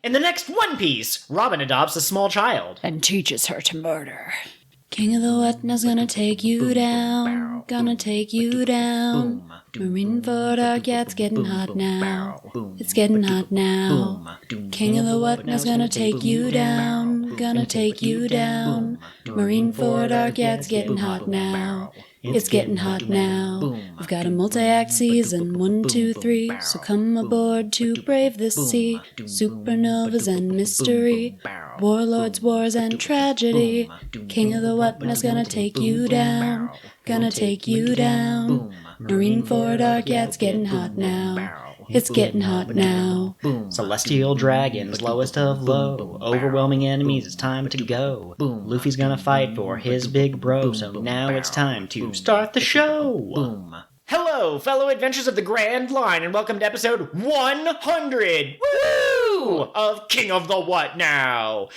In the next One Piece, Robin adopts a small child. And teaches her to murder. King of the Wetness gonna take you down, gonna take you down. Marineford arc, yeah, it's getting hot now. It's getting hot now. King of the Wetness gonna take you down, gonna take you down. Marineford arc, yeah, it's getting hot now. It's getting hot now. We've got a multi-act season, 1, 2, 3. So come aboard to brave this sea. Supernovas and mystery. Warlords, wars, and tragedy. King of the Wetness gonna take you down. Gonna take you down. Marineford arc, yeah, it's getting hot now. It's getting hot now. Celestial dragons, lowest of low. Overwhelming enemies, it's time to go. Luffy's gonna fight for his big bro, so now it's time to start the show. Hello, fellow adventurers of the Grand Line, and welcome to episode 100 of King of the What Now?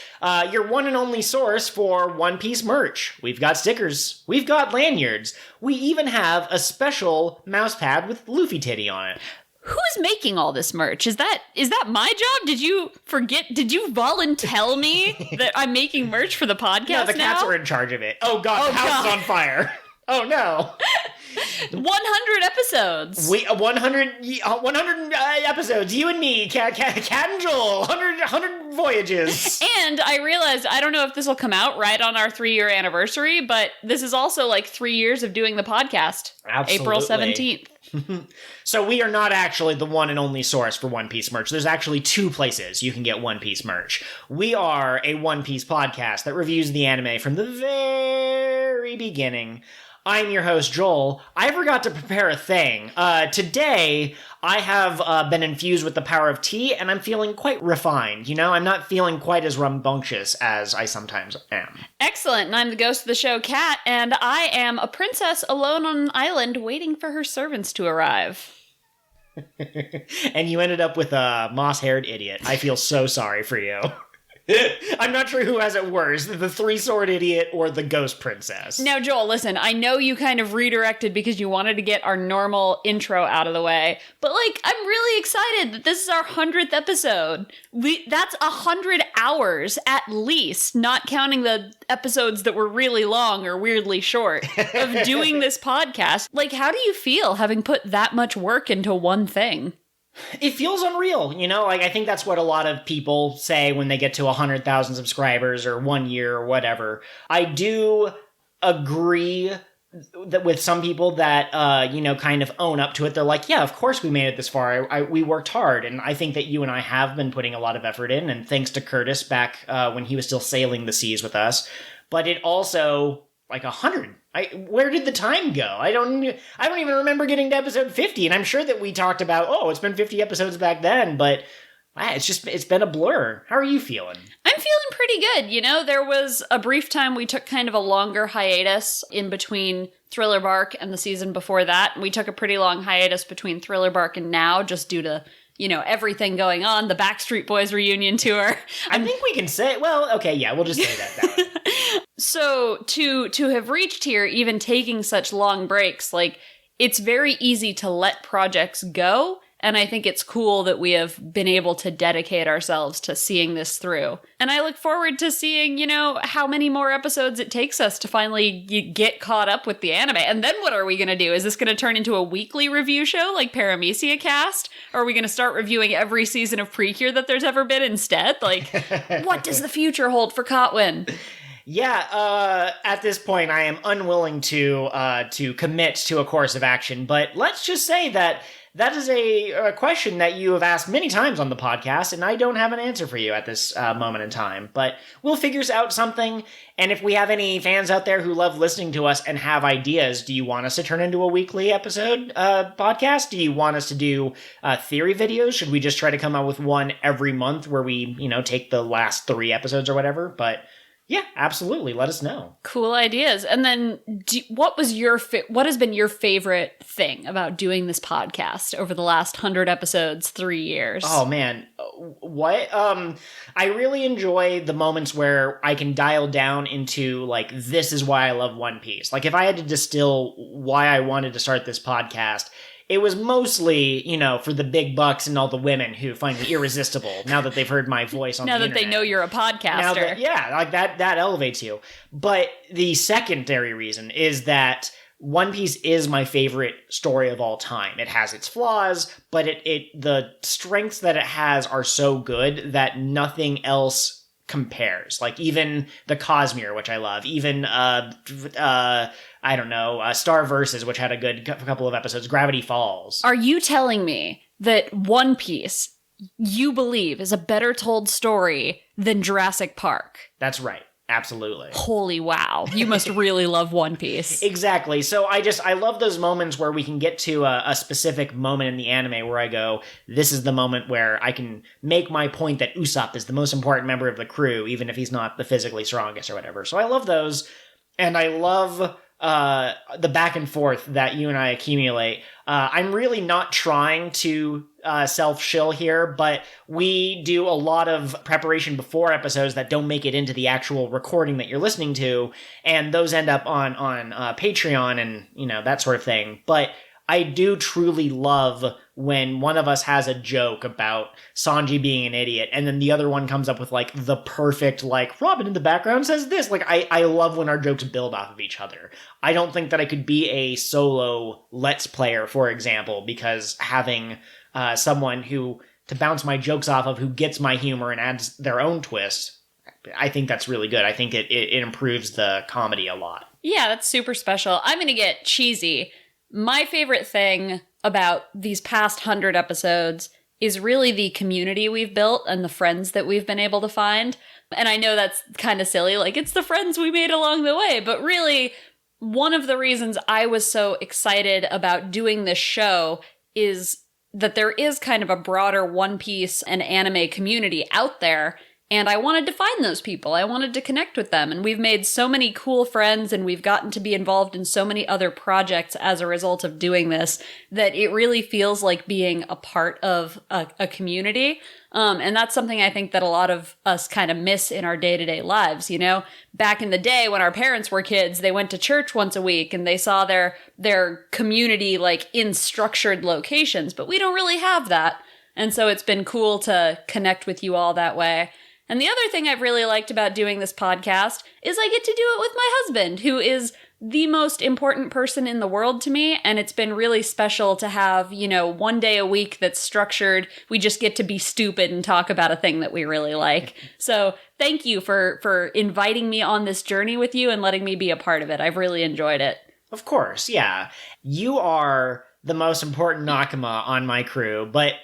Your one and only source for One Piece merch. We've got stickers, we've got lanyards, we even have a special mouse pad with Luffy titty on it. Who's making all this merch? Is that my job? Did you volunteer me that I'm making merch for the podcast now? No, the cats are in charge of it. Oh god, the house is on fire. Oh no. 100 episodes. 100 episodes. You and me, Cat and Joel. 100 voyages. And I realized, I don't know if this will come out right on our 3-year anniversary, but this is also like 3 years of doing the podcast. Absolutely. April 17th. So we are not actually the one and only source for One Piece merch. There's actually 2 places you can get One Piece merch. We are a One Piece podcast that reviews the anime from the very beginning. I'm your host, Joel. I forgot to prepare a thing. Today, I have been infused with the power of tea, and I'm feeling quite refined. You know, I'm not feeling quite as rambunctious as I sometimes am. Excellent, and I'm the ghost of the show, Kat, and I am a princess alone on an island waiting for her servants to arrive. And you ended up with a moss-haired idiot. I feel so sorry for you. I'm not sure who has it worse, the 3-sword idiot or the ghost princess. Now, Joel, listen, I know you kind of redirected because you wanted to get our normal intro out of the way, but, I'm really excited that this is our 100th episode. That's 100 hours at least, not counting the episodes that were really long or weirdly short, of doing this podcast. How do you feel having put that much work into one thing? It feels unreal, you know? I think that's what a lot of people say when they get to 100,000 subscribers or 1 year or whatever. I do agree that with some people that, kind of own up to it. They're like, yeah, of course we made it this far. We worked hard. And I think that you and I have been putting a lot of effort in. And thanks to Curtis back when he was still sailing the seas with us. But it also, 100. Where did the time go? I don't even remember getting to episode 50, and I'm sure that we talked about, it's been 50 episodes back then, but it's been a blur. How are you feeling? I'm feeling pretty good. You know, there was a brief time we took kind of a longer hiatus in between Thriller Bark and the season before that. We took a pretty long hiatus between Thriller Bark and now, just due to everything going on, the Backstreet Boys reunion tour. I think we can say, we'll just say that way. So to have reached here, even taking such long breaks, it's very easy to let projects go. And I think it's cool that we have been able to dedicate ourselves to seeing this through. And I look forward to seeing, how many more episodes it takes us to finally get caught up with the anime. And then what are we going to do? Is this going to turn into a weekly review show like Paramecia Cast? Or are we going to start reviewing every season of Precure that there's ever been instead? What does the future hold for Cotwin? Yeah, at this point, I am unwilling to commit to a course of action. But let's just say that is a question that you have asked many times on the podcast, and I don't have an answer for you at this moment in time. But we'll figure out something, and if we have any fans out there who love listening to us and have ideas, do you want us to turn into a weekly episode podcast? Do you want us to do theory videos? Should we just try to come out with one every month where we, take the last 3 episodes or whatever? But yeah, absolutely. Let us know. Cool ideas. And then what has been your favorite thing about doing this podcast over the last 100 episodes, 3 years? Oh, man. What? I really enjoy the moments where I can dial down into, this is why I love One Piece. If I had to distill why I wanted to start this podcast, it was mostly, for the big bucks and all the women who find me irresistible now that they've heard my voice on the internet. Now that they know you're a podcaster. That elevates you. But the secondary reason is that One Piece is my favorite story of all time. It has its flaws, but the strengths that it has are so good that nothing else compares. Like even the Cosmere, which I love, even Star Versus, which had a good couple of episodes, Gravity Falls. Are you telling me that One Piece, you believe, is a better told story than Jurassic Park? That's right. Absolutely. Holy wow. You must really love One Piece. Exactly. So I love those moments where we can get to a specific moment in the anime where I go, this is the moment where I can make my point that Usopp is the most important member of the crew, even if he's not the physically strongest or whatever. So I love those. And I love the back and forth that you and I accumulate. I'm really not trying to self-shill here, but we do a lot of preparation before episodes that don't make it into the actual recording that you're listening to, and those end up on Patreon and, that sort of thing. But I do truly love when one of us has a joke about Sanji being an idiot, and then the other one comes up with, like, the perfect, like, Robin in the background says this. Like, I love when our jokes build off of each other. I don't think that I could be a solo Let's Player, for example, because having someone to bounce my jokes off of who gets my humor and adds their own twist, I think that's really good. I think it improves the comedy a lot. Yeah, that's super special. I'm going to get cheesy. My favorite thing about these past 100 episodes is really the community we've built and the friends that we've been able to find. And I know that's kind of silly, like it's the friends we made along the way, but really one of the reasons I was so excited about doing this show is that there is kind of a broader One Piece and anime community out there. And I wanted to find those people. I wanted to connect with them. And we've made so many cool friends and we've gotten to be involved in so many other projects as a result of doing this that it really feels like being a part of a community. And that's something I think that a lot of us kind of miss in our day-to-day lives. Back in the day when our parents were kids, they went to church once a week and they saw their community like in structured locations, but we don't really have that. And so it's been cool to connect with you all that way. And the other thing I've really liked about doing this podcast is I get to do it with my husband, who is the most important person in the world to me. And it's been really special to have, one day a week that's structured. We just get to be stupid and talk about a thing that we really like. So thank you for inviting me on this journey with you and letting me be a part of it. I've really enjoyed it. Of course, yeah. You are the most important Nakama on my crew, but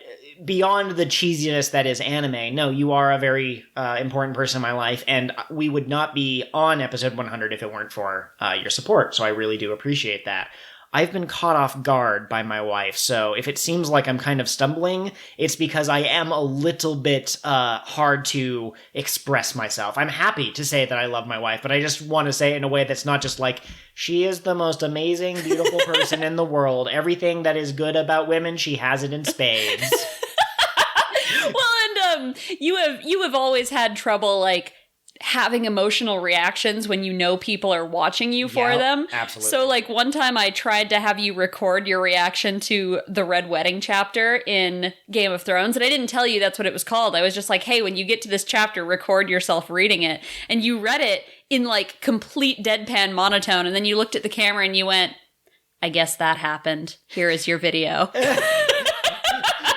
beyond the cheesiness that is anime, no, you are a very important person in my life, and we would not be on episode 100 if it weren't for your support, so I really do appreciate that. I've been caught off guard by my wife, so if it seems like I'm kind of stumbling, it's because I am a little bit hard to express myself. I'm happy to say that I love my wife, but I just want to say it in a way that's not just like, she is the most amazing, beautiful person in the world. Everything that is good about women, she has it in spades. Well, and you have always had trouble, like, having emotional reactions when people are watching you for them. Absolutely. So, like, one time I tried to have you record your reaction to the Red Wedding chapter in Game of Thrones, and I didn't tell you that's what it was called. I was just like, hey, when you get to this chapter, record yourself reading it. And you read it in, like, complete deadpan monotone, and then you looked at the camera and you went, I guess that happened. Here is your video.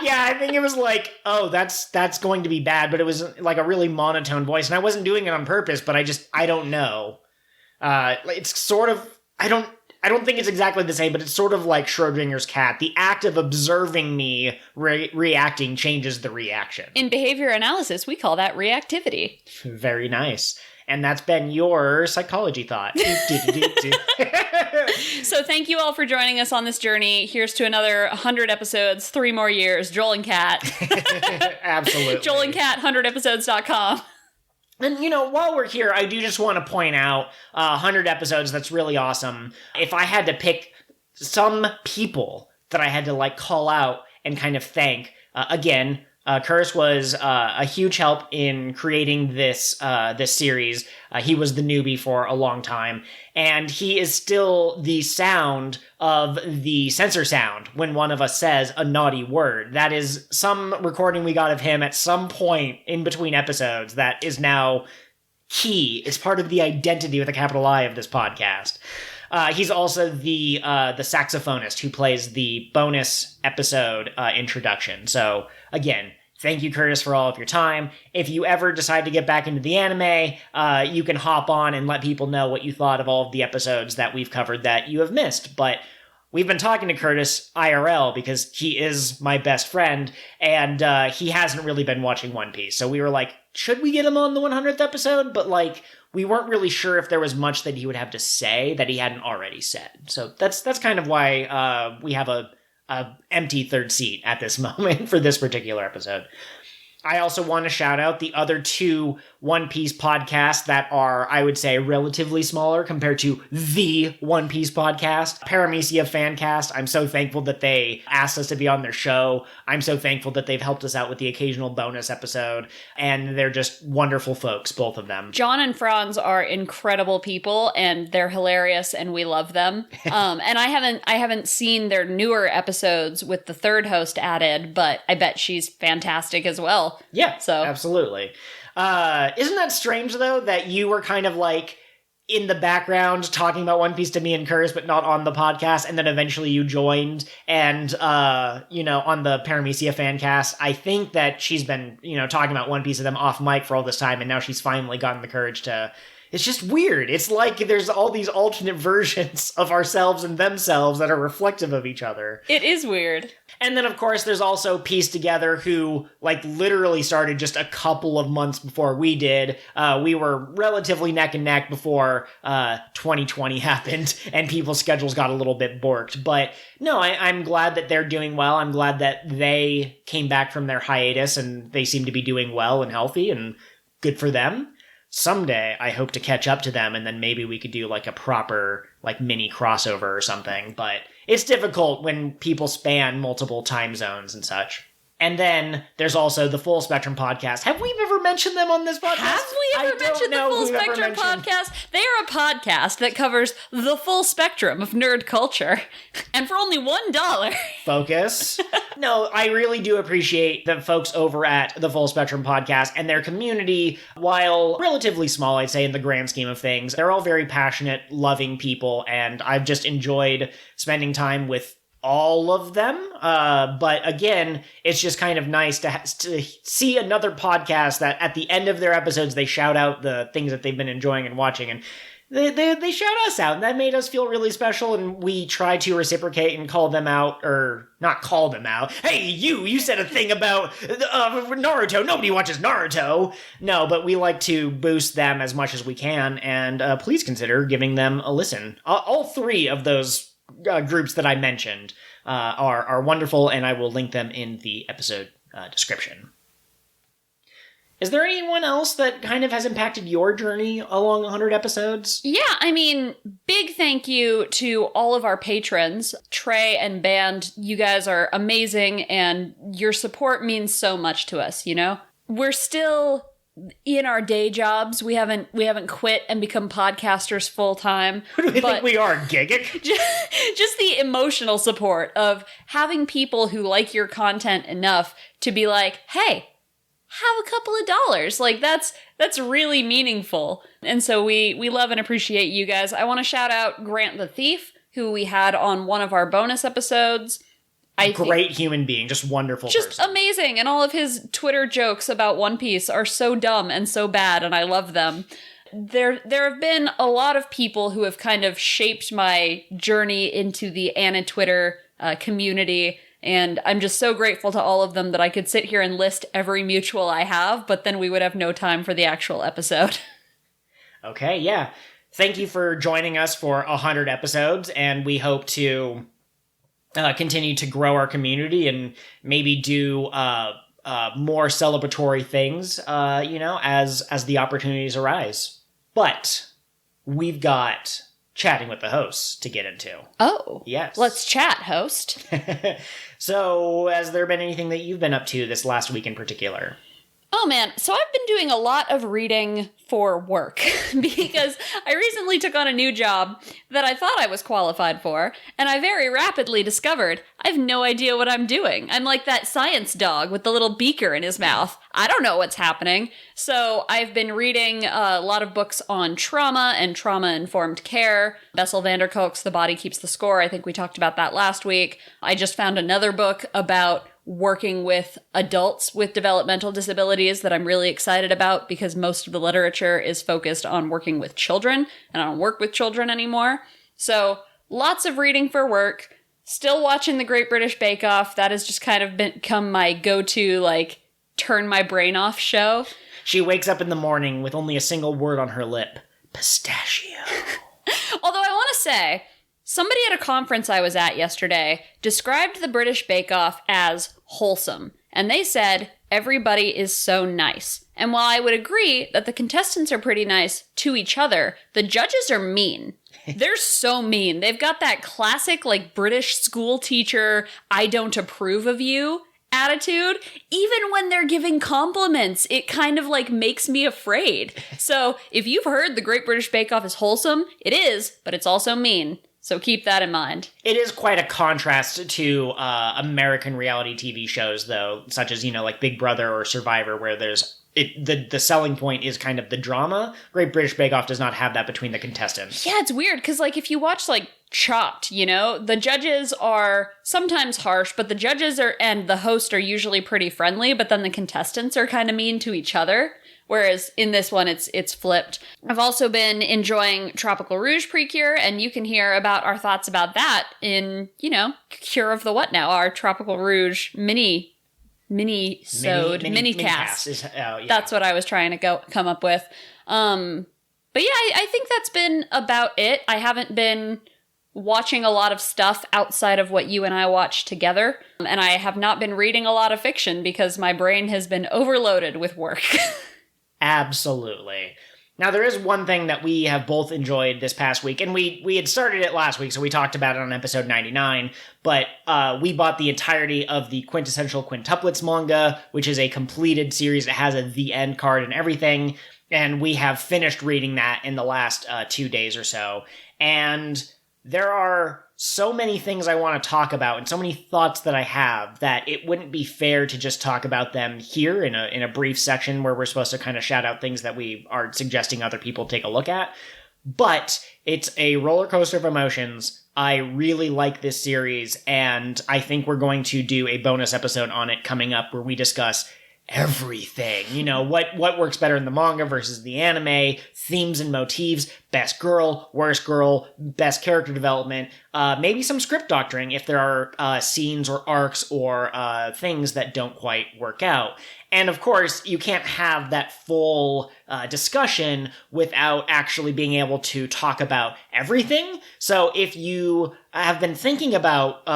Yeah, I think it was like, oh, that's going to be bad, but it was like a really monotone voice, and I wasn't doing it on purpose, but I don't know. It's sort of, I don't think it's exactly the same, but it's sort of like Schrodinger's cat. The act of observing me reacting changes the reaction. In behavior analysis, we call that reactivity. Very nice. And that's been your psychology thought. So thank you all for joining us on this journey. Here's to another 100 episodes, 3 more years. Joel and Kat. Absolutely. Joel and Kat, 100episodes.com. And, while we're here, I do just want to point out 100 episodes. That's really awesome. If I had to pick some people that I had to, call out and kind of thank, again, Curtis was a huge help in creating this series. He was the newbie for a long time, and he is still the sound of the censor sound when one of us says a naughty word. That is some recording we got of him at some point in between episodes that is now key. It's part of the identity with a capital I of this podcast. He's also the saxophonist who plays the bonus episode introduction. So, again, thank you, Curtis, for all of your time. If you ever decide to get back into the anime, you can hop on and let people know what you thought of all of the episodes that we've covered that you have missed. But we've been talking to Curtis IRL because he is my best friend, and he hasn't really been watching One Piece. So we were like, should we get him on the 100th episode? But, we weren't really sure if there was much that he would have to say that he hadn't already said. So that's kind of why we have a empty third seat at this moment for this particular episode. I also want to shout out the other two One Piece podcasts that are, I would say, relatively smaller compared to the One Piece podcast. Paramecia Fancast, I'm so thankful that they asked us to be on their show. I'm so thankful that they've helped us out with the occasional bonus episode. And they're just wonderful folks, both of them. John and Franz are incredible people, and they're hilarious, and we love them. And I haven't seen their newer episodes with the third host added, but I bet she's fantastic as well. Yeah, so absolutely. Isn't that strange, though, that you were kind of in the background talking about One Piece to me and Curtis, but not on the podcast, and then eventually you joined, and, on the Paramecia Fancast, I think that she's been, talking about One Piece to them off mic for all this time, and now she's finally gotten the courage to... It's just weird. It's like there's all these alternate versions of ourselves and themselves that are reflective of each other. It is weird. And then, of course, there's also Piece Together, who, literally started just a couple of months before we did. We were relatively neck and neck before 2020 happened, and people's schedules got a little bit borked. But, no, I'm glad that they're doing well. I'm glad that they came back from their hiatus, and they seem to be doing well and healthy, and good for them. Someday, I hope to catch up to them, and then maybe we could do, a proper, mini crossover or something. But it's difficult when people span multiple time zones and such. And then there's also the Full Spectrum podcast. Have we ever mentioned them on this podcast? Have we ever mentioned the Full Spectrum podcast? They are a podcast that covers the full spectrum of nerd culture. And for only $1. Focus. No, I really do appreciate the folks over at the Full Spectrum podcast and their community. While relatively small, I'd say, in the grand scheme of things, they're all very passionate, loving people. And I've just enjoyed spending time with all of them, but again, it's just kind of nice to see another podcast that at the end of their episodes they shout out the things that they've been enjoying and watching, and they shout us out, and that made us feel really special, and we try to reciprocate and call them out, or not call them out. Hey, you said a thing about Naruto. Nobody watches Naruto. No, but we like to boost them as much as we can, and please consider giving them a listen. All three of those groups that I mentioned are wonderful, and I will link them in the episode description. Is there anyone else that kind of has impacted your journey along 100 episodes? Yeah, big thank you to all of our patrons. Trey and Band, you guys are amazing, and your support means so much to us, We're still in our day jobs. We haven't quit and become podcasters full time. Who do we think we are, Gigic? Just the emotional support of having people who like your content enough to be like, hey, have a couple of dollars. That's really meaningful. And so we love and appreciate you guys. I want to shout out Grant the Thief, who we had on one of our bonus episodes. Great human being, just wonderful just person. Amazing, and all of his Twitter jokes about One Piece are so dumb and so bad, and I love them. There have been a lot of people who have kind of shaped my journey into the Anna Twitter community, and I'm just so grateful to all of them that I could sit here and list every mutual I have, but then we would have no time for the actual episode. Okay, yeah. Thank you for joining us for 100 episodes, and we hope to continue to grow our community and maybe do more celebratory things, as the opportunities arise. But we've got chatting with the hosts to get into. Oh. Yes. Let's chat, host. So, has there been anything that you've been up to this last week in particular? Oh man, so I've been doing a lot of reading for work because I recently took on a new job that I thought I was qualified for, and I very rapidly discovered I have no idea what I'm doing. I'm like that science dog with the little beaker in his mouth. I don't know what's happening. So I've been reading a lot of books on trauma and trauma-informed care. Bessel van der Kolk's The Body Keeps the Score. I think we talked about that last week. I just found another book about working with adults with developmental disabilities that I'm really excited about because most of the literature is focused on working with children, and I don't work with children anymore. So lots of reading for work. Still watching The Great British Bake Off. That has just kind of become my go-to, like, turn my brain off show. She wakes up in the morning with only a single word on her lip. Pistachio. Although I want to say, somebody at a conference I was at yesterday described the British Bake Off as wholesome, and they said everybody is so nice. And while I would agree that the contestants are pretty nice to each other, the judges are mean. They're so mean. They've got that classic, like, British school teacher, I don't approve of you attitude. Even when they're giving compliments, it kind of, like, makes me afraid. So if you've heard the Great British Bake Off is wholesome, it is, but it's also mean. So keep that in mind. It is quite a contrast to American reality TV shows, though, such as, like Big Brother or Survivor, where the selling point is kind of the drama. Great British Bake Off does not have that between the contestants. Yeah, it's weird, because, like, if you watch, like, Chopped, the judges are sometimes harsh, but the judges and the host are usually pretty friendly, but then the contestants are kind of mean to each other. Whereas in this one, it's flipped. I've also been enjoying Tropical Rouge Precure, and you can hear about our thoughts about that in, Cure of the What Now, our Tropical Rouge mini-cast. Yeah. That's what I was trying to come up with. But yeah, I think that's been about it. I haven't been watching a lot of stuff outside of what you and I watch together, and I have not been reading a lot of fiction because my brain has been overloaded with work. Absolutely. Now, there is one thing that we have both enjoyed this past week, and we had started it last week, so we talked about it on episode 99, but we bought the entirety of the Quintessential Quintuplets manga, which is a completed series. It has a The End card and everything, and we have finished reading that in the last 2 days or so. And there are so many things I want to talk about and so many thoughts that I have that it wouldn't be fair to just talk about them here in a brief section where we're supposed to kind of shout out things that we are suggesting other people take a look at. But it's a roller coaster of emotions. I really like this series, and I think we're going to do a bonus episode on it coming up where we discuss everything. What works better in the manga versus the anime, themes and motifs, best girl, worst girl, best character development, maybe some script doctoring if there are scenes or arcs or things that don't quite work out. And of course, you can't have that full discussion without actually being able to talk about everything. So if you have been thinking about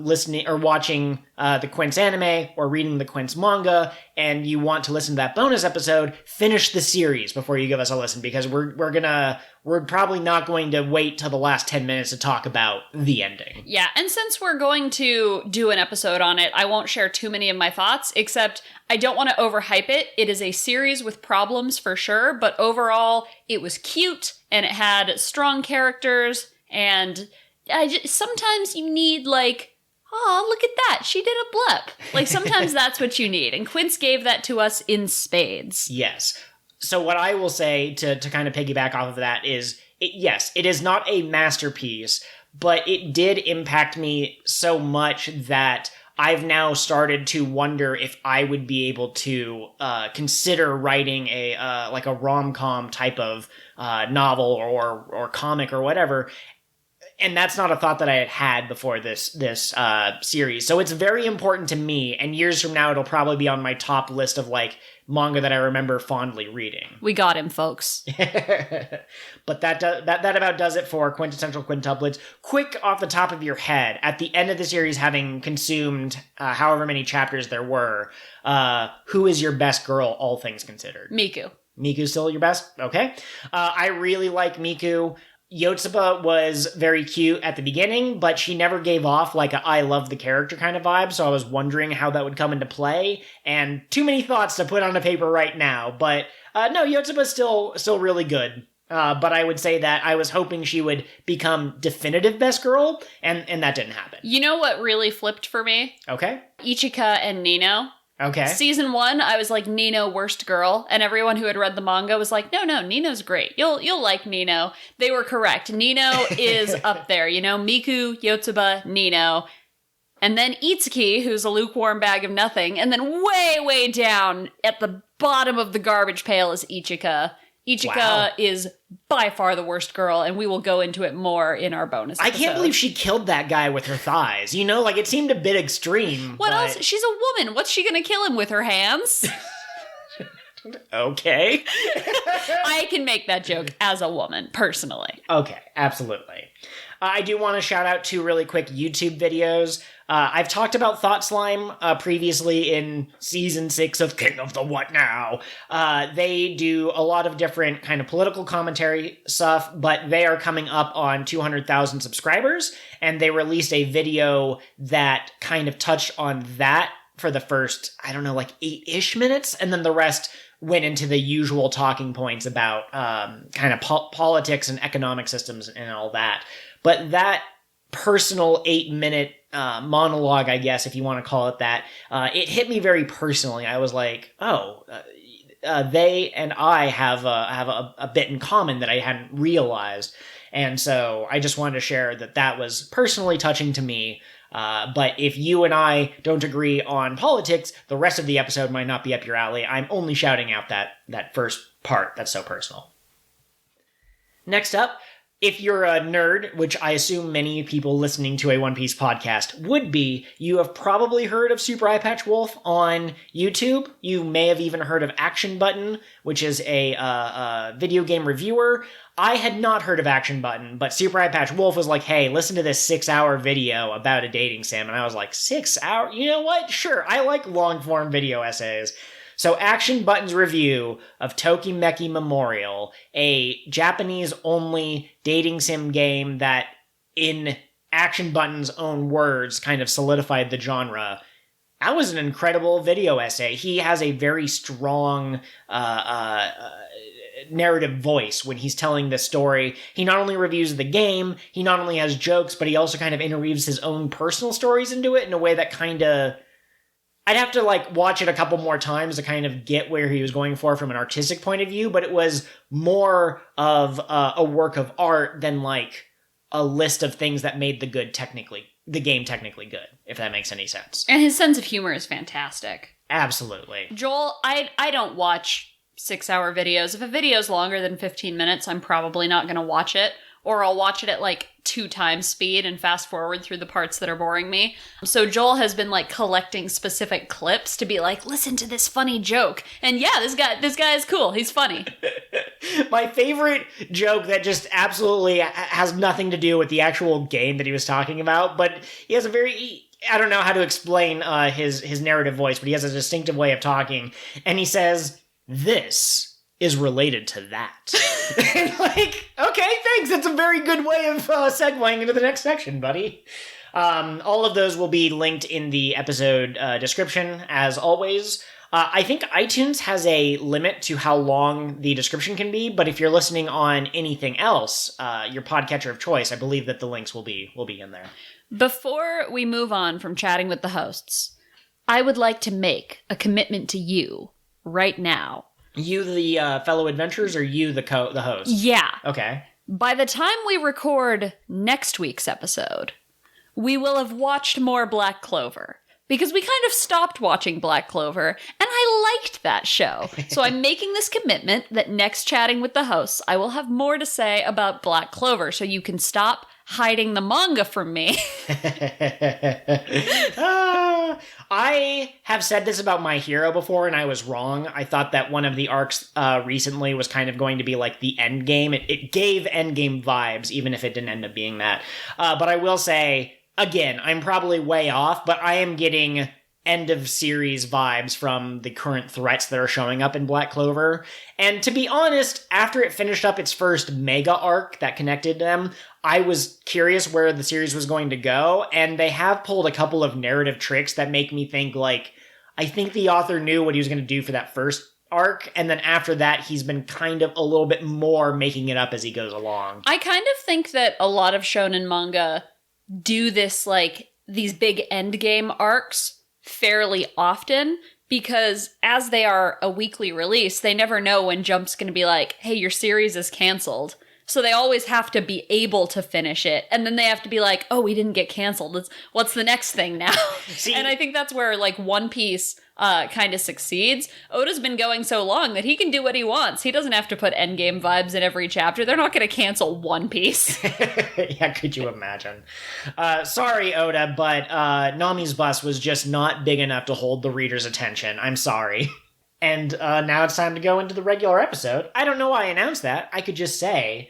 listening or watching the Quince anime or reading the Quince manga, and you want to listen to that bonus episode, finish the series before you give us a listen, because we're probably not going to wait till the last 10 minutes to talk about the ending. Yeah, and since we're going to do an episode on it, I won't share too many of my thoughts, except I don't want to overhype it. It is a series with problems for sure, but overall, it was cute, and it had strong characters, and sometimes you need, like, oh, look at that, she did a blep. Like, sometimes that's what you need, and Quince gave that to us in spades. Yes. So what I will say to kind of piggyback off of that is, yes, it is not a masterpiece, but it did impact me so much that I've now started to wonder if I would be able to consider writing a rom-com type of novel or comic or whatever. And that's not a thought that I had had before this series. So it's very important to me, and years from now it'll probably be on my top list of, like, manga that I remember fondly reading. We got him, folks. But that about does it for Quintessential Quintuplets. Quick off the top of your head, at the end of the series, having consumed however many chapters there were, who is your best girl, all things considered? Miku. Miku's still your best? Okay. I really like Miku. Yotsuba was very cute at the beginning, but she never gave off like a I love the character kind of vibe, so I was wondering how that would come into play, and too many thoughts to put on a paper right now, but no, Yotsuba's still really good. But I would say that I was hoping she would become definitive best girl, and that didn't happen. You know what really flipped for me? Okay. Ichika and Nino. Okay. Season 1, I was like, Nino, worst girl. And everyone who had read the manga was like, no, Nino's great. You'll like Nino. They were correct. Nino is up there. You know, Miku, Yotsuba, Nino. And then Itsuki, who's a lukewarm bag of nothing. And then way, way down at the bottom of the garbage pail is Ichika. Ichika is by far the worst girl, and we will go into it more in our bonus episode. I can't believe she killed that guy with her thighs. You know, like, it seemed a bit extreme. What else? She's a woman. What's she gonna kill him with her hands? Okay. I can make that joke as a woman, personally. Okay, absolutely. I do want to shout out 2 really quick YouTube videos. I've talked about Thought Slime previously in Season 6 of King of the What Now. They do a lot of different kind of political commentary stuff, but they are coming up on 200,000 subscribers, and they released a video that kind of touched on that for the first, I don't know, like 8-ish minutes, and then the rest went into the usual talking points about kind of politics and economic systems and all that. But that personal 8-minute monologue, I guess, if you want to call it that, it hit me very personally. I was like, they and I have a bit in common that I hadn't realized. And so I just wanted to share that was personally touching to me. But if you and I don't agree on politics, the rest of the episode might not be up your alley. I'm only shouting out that first part that's so personal. Next up, if you're a nerd, which I assume many people listening to a One Piece podcast would be, you have probably heard of Super Eyepatch Wolf on YouTube. You may have even heard of Action Button, which is a video game reviewer. I had not heard of Action Button, but Super Eyepatch Wolf was like, hey, listen to this 6-hour video about a dating sim. And I was like, 6 hours? You know what? Sure, I like long-form video essays. So Action Button's review of Toimeki Memorial, a Japanese-only dating sim game that, in Action Button's own words, kind of solidified the genre. That was an incredible video essay. He has a very strong narrative voice when he's telling this story. He not only reviews the game, he not only has jokes, but he also kind of interweaves his own personal stories into it in a way that kind of... I'd have to, like, watch it a couple more times to kind of get where he was going for from an artistic point of view, but it was more of a work of art than, like, a list of things that made the game technically good, if that makes any sense. And his sense of humor is fantastic. Absolutely. Joel, I don't watch 6-hour videos. If a video's longer than 15 minutes, I'm probably not going to watch it. Or I'll watch it at like 2 times speed and fast forward through the parts that are boring me. So Joel has been like collecting specific clips to be like, listen to this funny joke. And yeah, this guy is cool. He's funny. My favorite joke that just absolutely has nothing to do with the actual game that he was talking about, but he has a very... I don't know how to explain his narrative voice, but he has a distinctive way of talking. And he says, this is related to that. And like, okay, thanks. That's a very good way of segueing into the next section, buddy. All of those will be linked in the episode description, as always. I think iTunes has a limit to how long the description can be, but if you're listening on anything else, your podcatcher of choice, I believe that the links will be in there. Before we move on from chatting with the hosts, I would like to make a commitment to you right now. You, the fellow adventurers, or you, the host? Yeah. Okay. By the time we record next week's episode, we will have watched more Black Clover. Because we kind of stopped watching Black Clover, and I liked that show. So I'm making this commitment that next chatting with the hosts, I will have more to say about Black Clover, so you can stop hiding the manga from me. I have said this about My Hero before, and I was wrong. I thought that one of the arcs recently was kind of going to be like the end game. It gave end game vibes, even if it didn't end up being that. But I will say, again, I'm probably way off, but I am getting end of series vibes from the current threats that are showing up in Black Clover. And to be honest, after it finished up its first mega arc that connected them, I was curious where the series was going to go, and they have pulled a couple of narrative tricks that make me think, like, I think the author knew what he was going to do for that first arc, and then after that, he's been kind of a little bit more making it up as he goes along. I kind of think that a lot of shonen manga do this, like, these big endgame arcs fairly often, because as they are a weekly release, they never know when Jump's going to be like, hey, your series is canceled. So they always have to be able to finish it. And then they have to be like, oh, we didn't get canceled. What's the next thing now? See, and I think that's where, like, One Piece kind of succeeds. Oda's been going so long that he can do what he wants. He doesn't have to put endgame vibes in every chapter. They're not going to cancel One Piece. Yeah, could you imagine? Sorry, Oda, but Nami's bus was just not big enough to hold the reader's attention. I'm sorry. And now it's time to go into the regular episode. I don't know why I announced that. I could just say...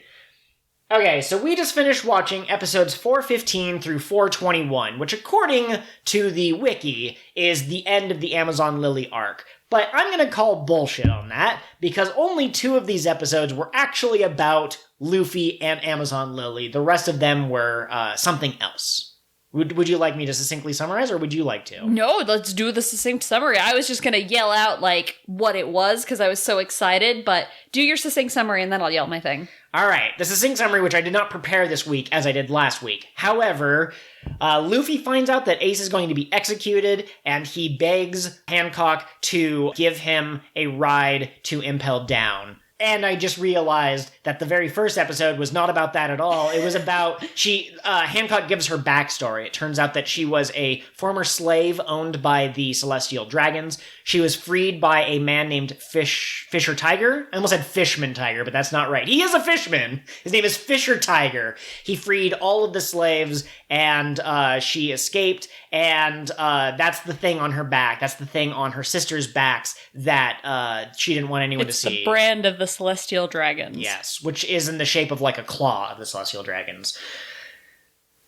Okay, so we just finished watching episodes 415 through 421, which according to the wiki is the end of the Amazon Lily arc. But I'm going to call bullshit on that, because only 2 of these episodes were actually about Luffy and Amazon Lily. The rest of them were something else. Would you like me to succinctly summarize, or would you like to? No, let's do the succinct summary. I was just going to yell out, like, what it was, because I was so excited, but do your succinct summary, and then I'll yell my thing. All right, the succinct summary, which I did not prepare this week, as I did last week. However, Luffy finds out that Ace is going to be executed, and he begs Hancock to give him a ride to Impel Down. And I just realized that the very first episode was not about that at all. It was about, Hancock gives her backstory. It turns out that she was a former slave owned by the Celestial Dragons. She was freed by a man named Fisher Tiger. I almost said Fishman Tiger, but that's not right. He is a fishman. His name is Fisher Tiger. He freed all of the slaves, and she escaped, and that's the thing on her back. That's the thing on her sister's backs that she didn't want anyone to see. It's the brand of the Celestial Dragons. Yes, which is in the shape of like a claw of the Celestial Dragons.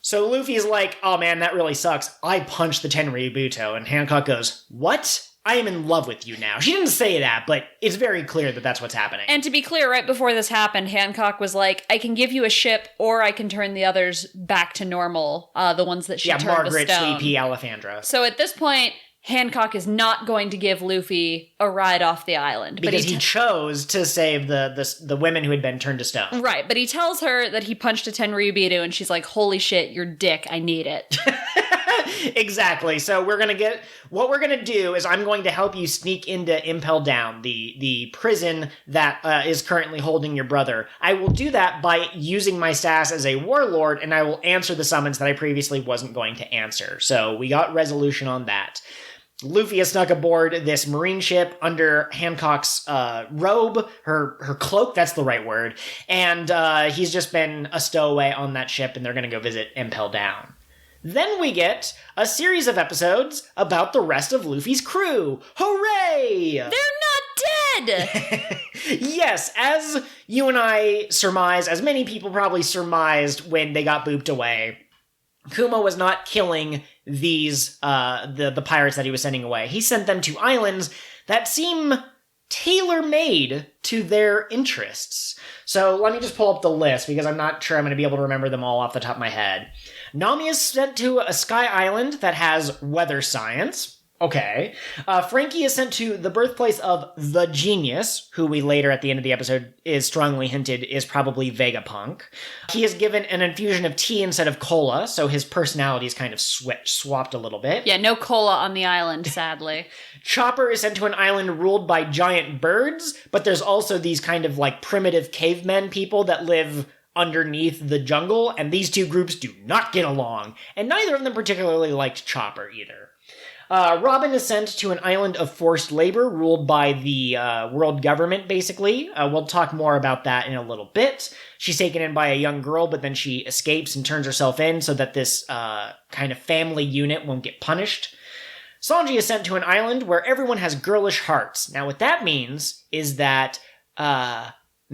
So Luffy's like, oh man, that really sucks. I punched the Tenryubuto, and Hancock goes, what? I am in love with you now. She didn't say that, but it's very clear that that's what's happening. And to be clear, right before this happened, Hancock was like, I can give you a ship, or I can turn the others back to normal, the ones that she turned Margaret, to stone. Sleepy, Alefandra. So at this point, Hancock is not going to give Luffy a ride off the island. Because he chose to save the women who had been turned to stone. Right, but he tells her that he punched a Tenryubitu, and she's like, holy shit, your dick, I need it. Exactly. So what we're gonna do is I'm going to help you sneak into Impel Down, the prison that is currently holding your brother. I will do that by using my status as a warlord, and I will answer the summons that I previously wasn't going to answer. So we got resolution on that. Luffy has snuck aboard this marine ship under Hancock's robe, her cloak, that's the right word, and he's just been a stowaway on that ship, and they're going to go visit Impel Down. Then we get a series of episodes about the rest of Luffy's crew. Hooray! They're not dead! Yes, as you and I surmise, as many people probably surmised when they got booped away, Kuma was not killing these, the pirates that he was sending away. He sent them to islands that seem tailor-made to their interests. So let me just pull up the list, because I'm not sure I'm going to be able to remember them all off the top of my head. Nami is sent to a sky island that has weather science. Okay. Frankie is sent to the birthplace of the genius, who we later at the end of the episode is strongly hinted is probably Vegapunk. He is given an infusion of tea instead of cola, so his personality is kind of swapped a little bit. Yeah, no cola on the island, sadly. Chopper is sent to an island ruled by giant birds, but there's also these kind of like primitive cavemen people that live underneath the jungle, and these two groups do not get along, and neither of them particularly liked Chopper either. Robin is sent to an island of forced labor ruled by the world government, basically. We'll talk more about that in a little bit. She's taken in by a young girl, but then she escapes and turns herself in so that this kind of family unit won't get punished. Sanji is sent to an island where everyone has girlish hearts. Now, what that means is that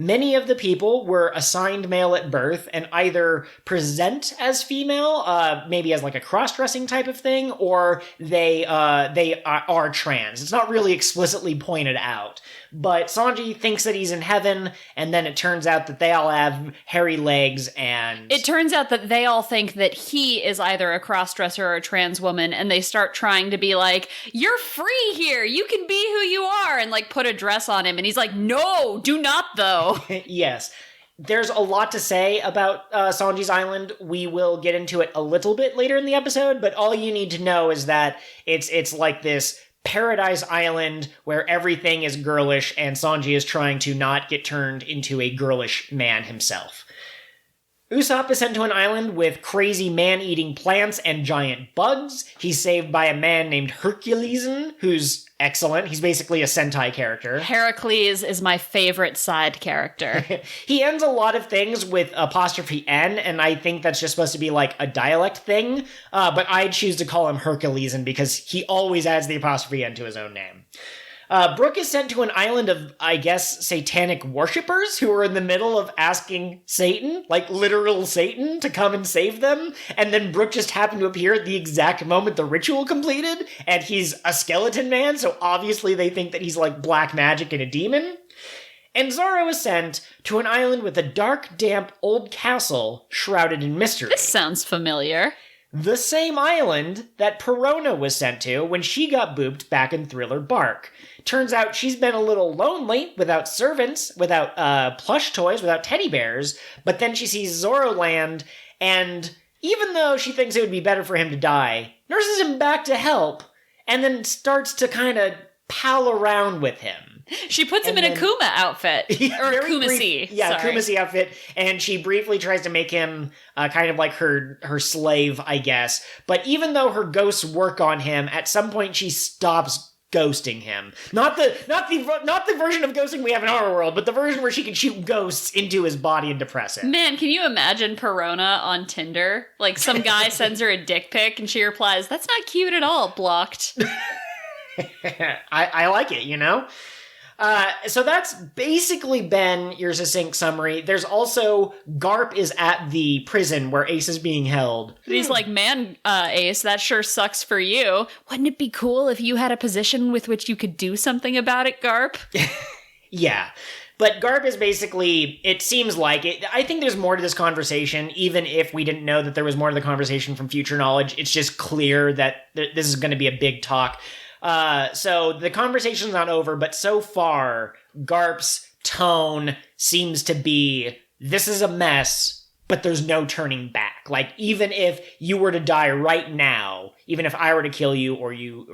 Many of the people were assigned male at birth and either present as female, maybe as like a cross-dressing type of thing, or they are trans. It's not really explicitly pointed out. But Sanji thinks that he's in heaven, and then it turns out that they all have hairy legs, and... It turns out that they all think that he is either a cross-dresser or a trans woman, and they start trying to be like, you're free here, you can be who you are, and like put a dress on him, and he's like, no, do not though. Yes. There's a lot to say about Sanji's Island. We will get into it a little bit later in the episode, but all you need to know is that it's like this Paradise Island where everything is girlish and Sanji is trying to not get turned into a girlish man himself. Usopp is sent to an island with crazy man-eating plants and giant bugs. He's saved by a man named Herculesen, who's excellent. He's basically a Sentai character. Heracles is my favorite side character. He ends a lot of things with apostrophe N, and I think that's just supposed to be like a dialect thing, but I choose to call him Herculesen because he always adds the apostrophe N to his own name. Brook is sent to an island of, I guess, satanic worshippers who are in the middle of asking Satan, like literal Satan, to come and save them. And then Brook just happened to appear at the exact moment the ritual completed, and he's a skeleton man, so obviously they think that he's like black magic and a demon. And Zoro is sent to an island with a dark, damp, old castle shrouded in mystery. This sounds familiar. The same island that Perona was sent to when she got booped back in Thriller Bark. Turns out she's been a little lonely without servants, without plush toys, without teddy bears, but then she sees Zoro land, and even though she thinks it would be better for him to die, nurses him back to help, and then starts to kind of pal around with him. She puts him in a Kuma outfit. Or a Kumasi. Kumasi outfit. And she briefly tries to make him kind of like her slave, I guess. But even though her ghosts work on him, at some point she stops ghosting him. Not the version of ghosting we have in our world, but the version where she can shoot ghosts into his body and depress him. Man, can you imagine Perona on Tinder? Like some guy sends her a dick pic and she replies, "That's not cute at all, blocked." I like it, you know? So that's basically been your succinct summary. There's also Garp is at the prison where Ace is being held. He's like, man, Ace, that sure sucks for you. Wouldn't it be cool if you had a position with which you could do something about it, Garp? Yeah. But Garp is basically, it seems like it. I think there's more to this conversation, even if we didn't know that there was more to the conversation from future knowledge. It's just clear that this is going to be a big talk. So the conversation's not over, but so far, Garp's tone seems to be, this is a mess, but there's no turning back. Like, even if you were to die right now, even if I were to kill you or you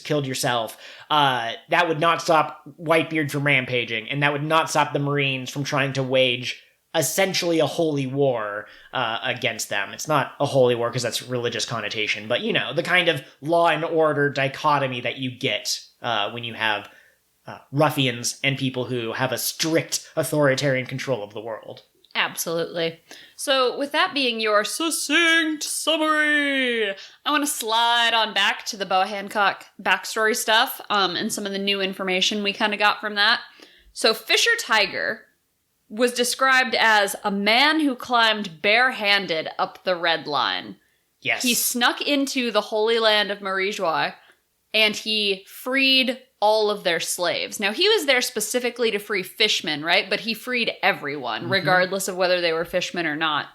killed yourself, that would not stop Whitebeard from rampaging, and that would not stop the Marines from trying to wage essentially a holy war against them. It's not a holy war because that's religious connotation, but, you know, the kind of law and order dichotomy that you get when you have ruffians and people who have a strict authoritarian control of the world. Absolutely. So with that being your succinct summary, I want to slide on back to the Boa Hancock backstory stuff and some of the new information we kind of got from that. So Fisher Tiger was described as a man who climbed barehanded up the Red Line. Yes. He snuck into the Holy Land of Marijois, and he freed all of their slaves. Now, he was there specifically to free fishmen, right? But he freed everyone, regardless of whether they were fishmen or not.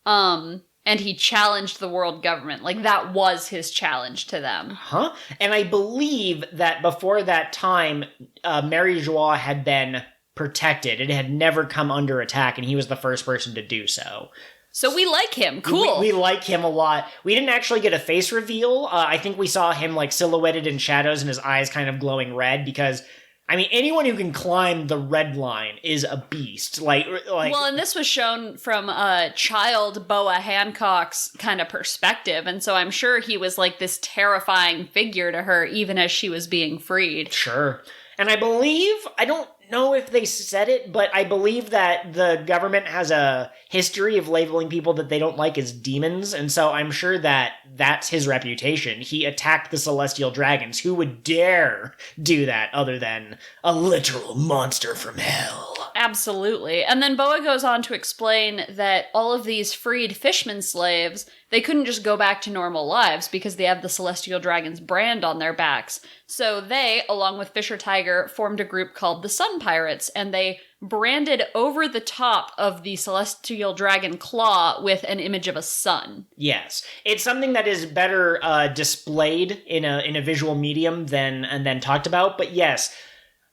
And he challenged the world government. Like, that was his challenge to them. Huh? And I believe that before that time, Marijois had been protected. It had never come under attack, and he was the first person to do so. So we like him. Cool. We like him a lot. We didn't actually get a face reveal. I think we saw him like silhouetted in shadows and his eyes kind of glowing red because, I mean, anyone who can climb the Red Line is a beast. Like. Well, and this was shown from a child Boa Hancock's kind of perspective, and so I'm sure he was like this terrifying figure to her even as she was being freed. Sure. And I believe, I don't know if they said it, but I believe that the government has a history of labeling people that they don't like as demons, and so I'm sure that that's his reputation. He attacked the Celestial Dragons. Who would dare do that other than a literal monster from hell? absolutely. And then Boa goes on to explain that all of these freed fisherman slaves, they couldn't just go back to normal lives because they have the Celestial Dragon's brand on their backs. So they, along with Fisher Tiger, formed a group called the Sun Pirates, and they branded over the top of the Celestial Dragon claw with an image of a sun. Yes. It's something that is better displayed in a visual medium than talked about, but yes.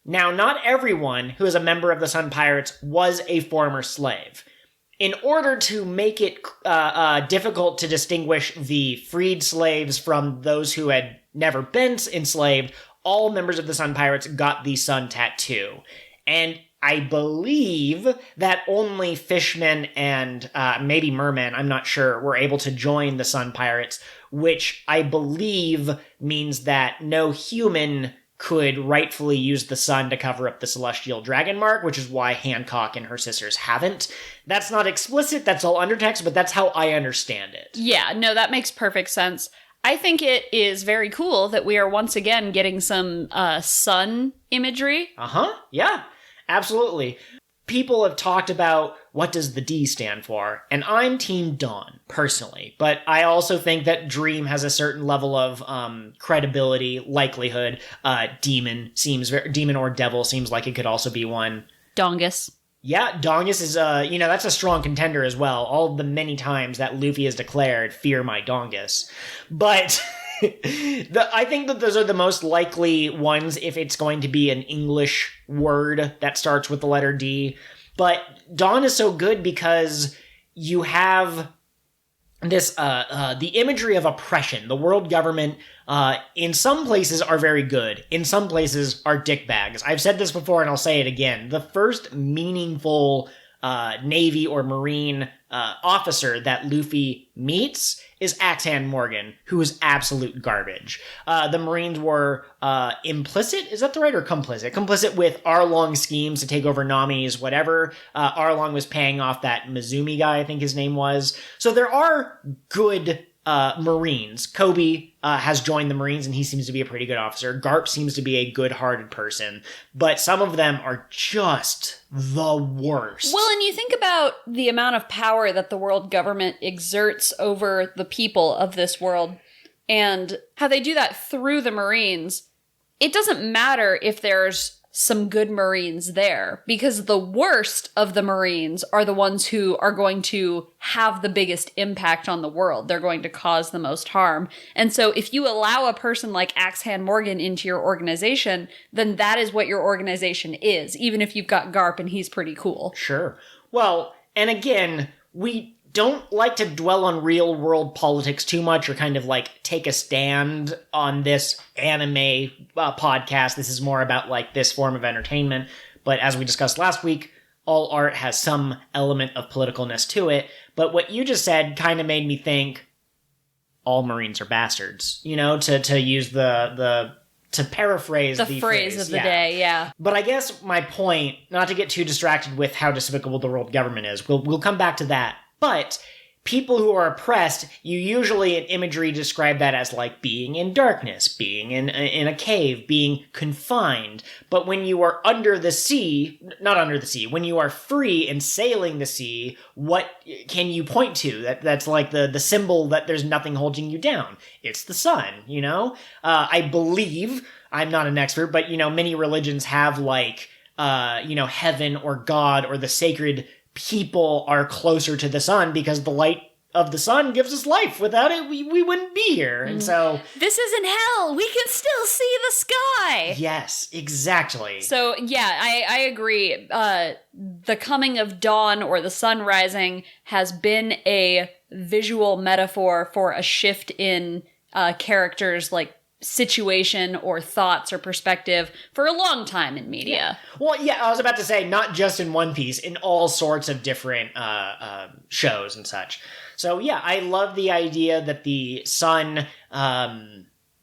Now, not everyone who is a member of the Sun Pirates was a former slave. In order to make it difficult to distinguish the freed slaves from those who had never been enslaved, all members of the Sun Pirates got the sun tattoo. And I believe that only fishmen and maybe mermen, I'm not sure, were able to join the Sun Pirates, which I believe means that no human could rightfully use the sun to cover up the Celestial Dragon mark, which is why Hancock and her sisters haven't. That's not explicit, that's all undertext, but that's how I understand it. Yeah, no, that makes perfect sense. I think it is very cool that we are once again getting some sun imagery. Yeah, absolutely. People have talked about what does the D stand for, and I'm Team Dawn, personally. But I also think that Dream has a certain level of credibility, likelihood. Demon or devil seems like it could also be one. Dongus. Yeah, Dongus is, that's a strong contender as well. All the many times that Luffy has declared, fear my Dongus. But I think that those are the most likely ones if it's going to be an English word that starts with the letter D. But Dawn is so good because you have this, the imagery of oppression. The world government, in some places are very good. In some places are dickbags. I've said this before and I'll say it again. The first meaningful Navy or Marine officer that Luffy meets is Axehand Morgan, who is absolute garbage. The Marines were implicit, is that the right, or complicit? Complicit with Arlong's schemes to take over Nami's whatever. Arlong was paying off that Mizumi guy, I think his name was. So there are good Marines. Kobe has joined the Marines and he seems to be a pretty good officer. Garp seems to be a good-hearted person, but some of them are just the worst. Well, and you think about the amount of power that the world government exerts over the people of this world and how they do that through the Marines. It doesn't matter if there's some good Marines there, because the worst of the Marines are the ones who are going to have the biggest impact on the world. They're going to cause the most harm. And so if you allow a person like Axehand Morgan into your organization, then that is what your organization is, even if you've got Garp and he's pretty cool. Sure. Well, and again, we don't like to dwell on real world politics too much or kind of like take a stand on this anime podcast. This is more about like this form of entertainment. But as we discussed last week, all art has some element of politicalness to it. But what you just said kind of made me think all Marines are bastards, to use to paraphrase the phrase of the day, yeah. But I guess my point, not to get too distracted with how despicable the world government is, we'll come back to that. But people who are oppressed, you usually in imagery describe that as like being in darkness, being in a cave, being confined. But when you are under the sea, not under the sea, when you are free and sailing the sea, what can you point to? That's like the symbol that there's nothing holding you down. It's the sun, I believe, I'm not an expert, but many religions have like, heaven or God or the sacred people are closer to the sun because the light of the sun gives us life. Without it, we wouldn't be here. And so... This isn't hell! We can still see the sky! Yes, exactly. So, yeah, I agree. The coming of dawn or the sun rising has been a visual metaphor for a shift in characters' like situation or thoughts or perspective for a long time in media. Yeah. Well, yeah, I was about to say, not just in One Piece, in all sorts of different shows and such. So yeah, I love the idea that the sun,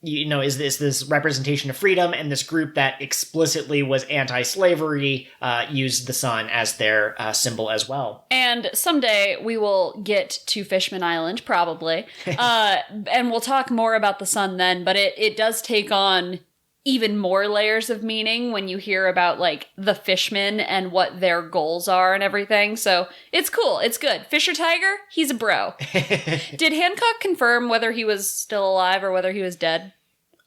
is this representation of freedom, and this group that explicitly was anti-slavery used the sun as their symbol as well. And someday we will get to Fishman Island, probably, and we'll talk more about the sun then, but it does take on even more layers of meaning when you hear about like the fishmen and what their goals are and everything. So it's cool. It's good. Fisher Tiger, he's a bro. Did Hancock confirm whether he was still alive or whether he was dead?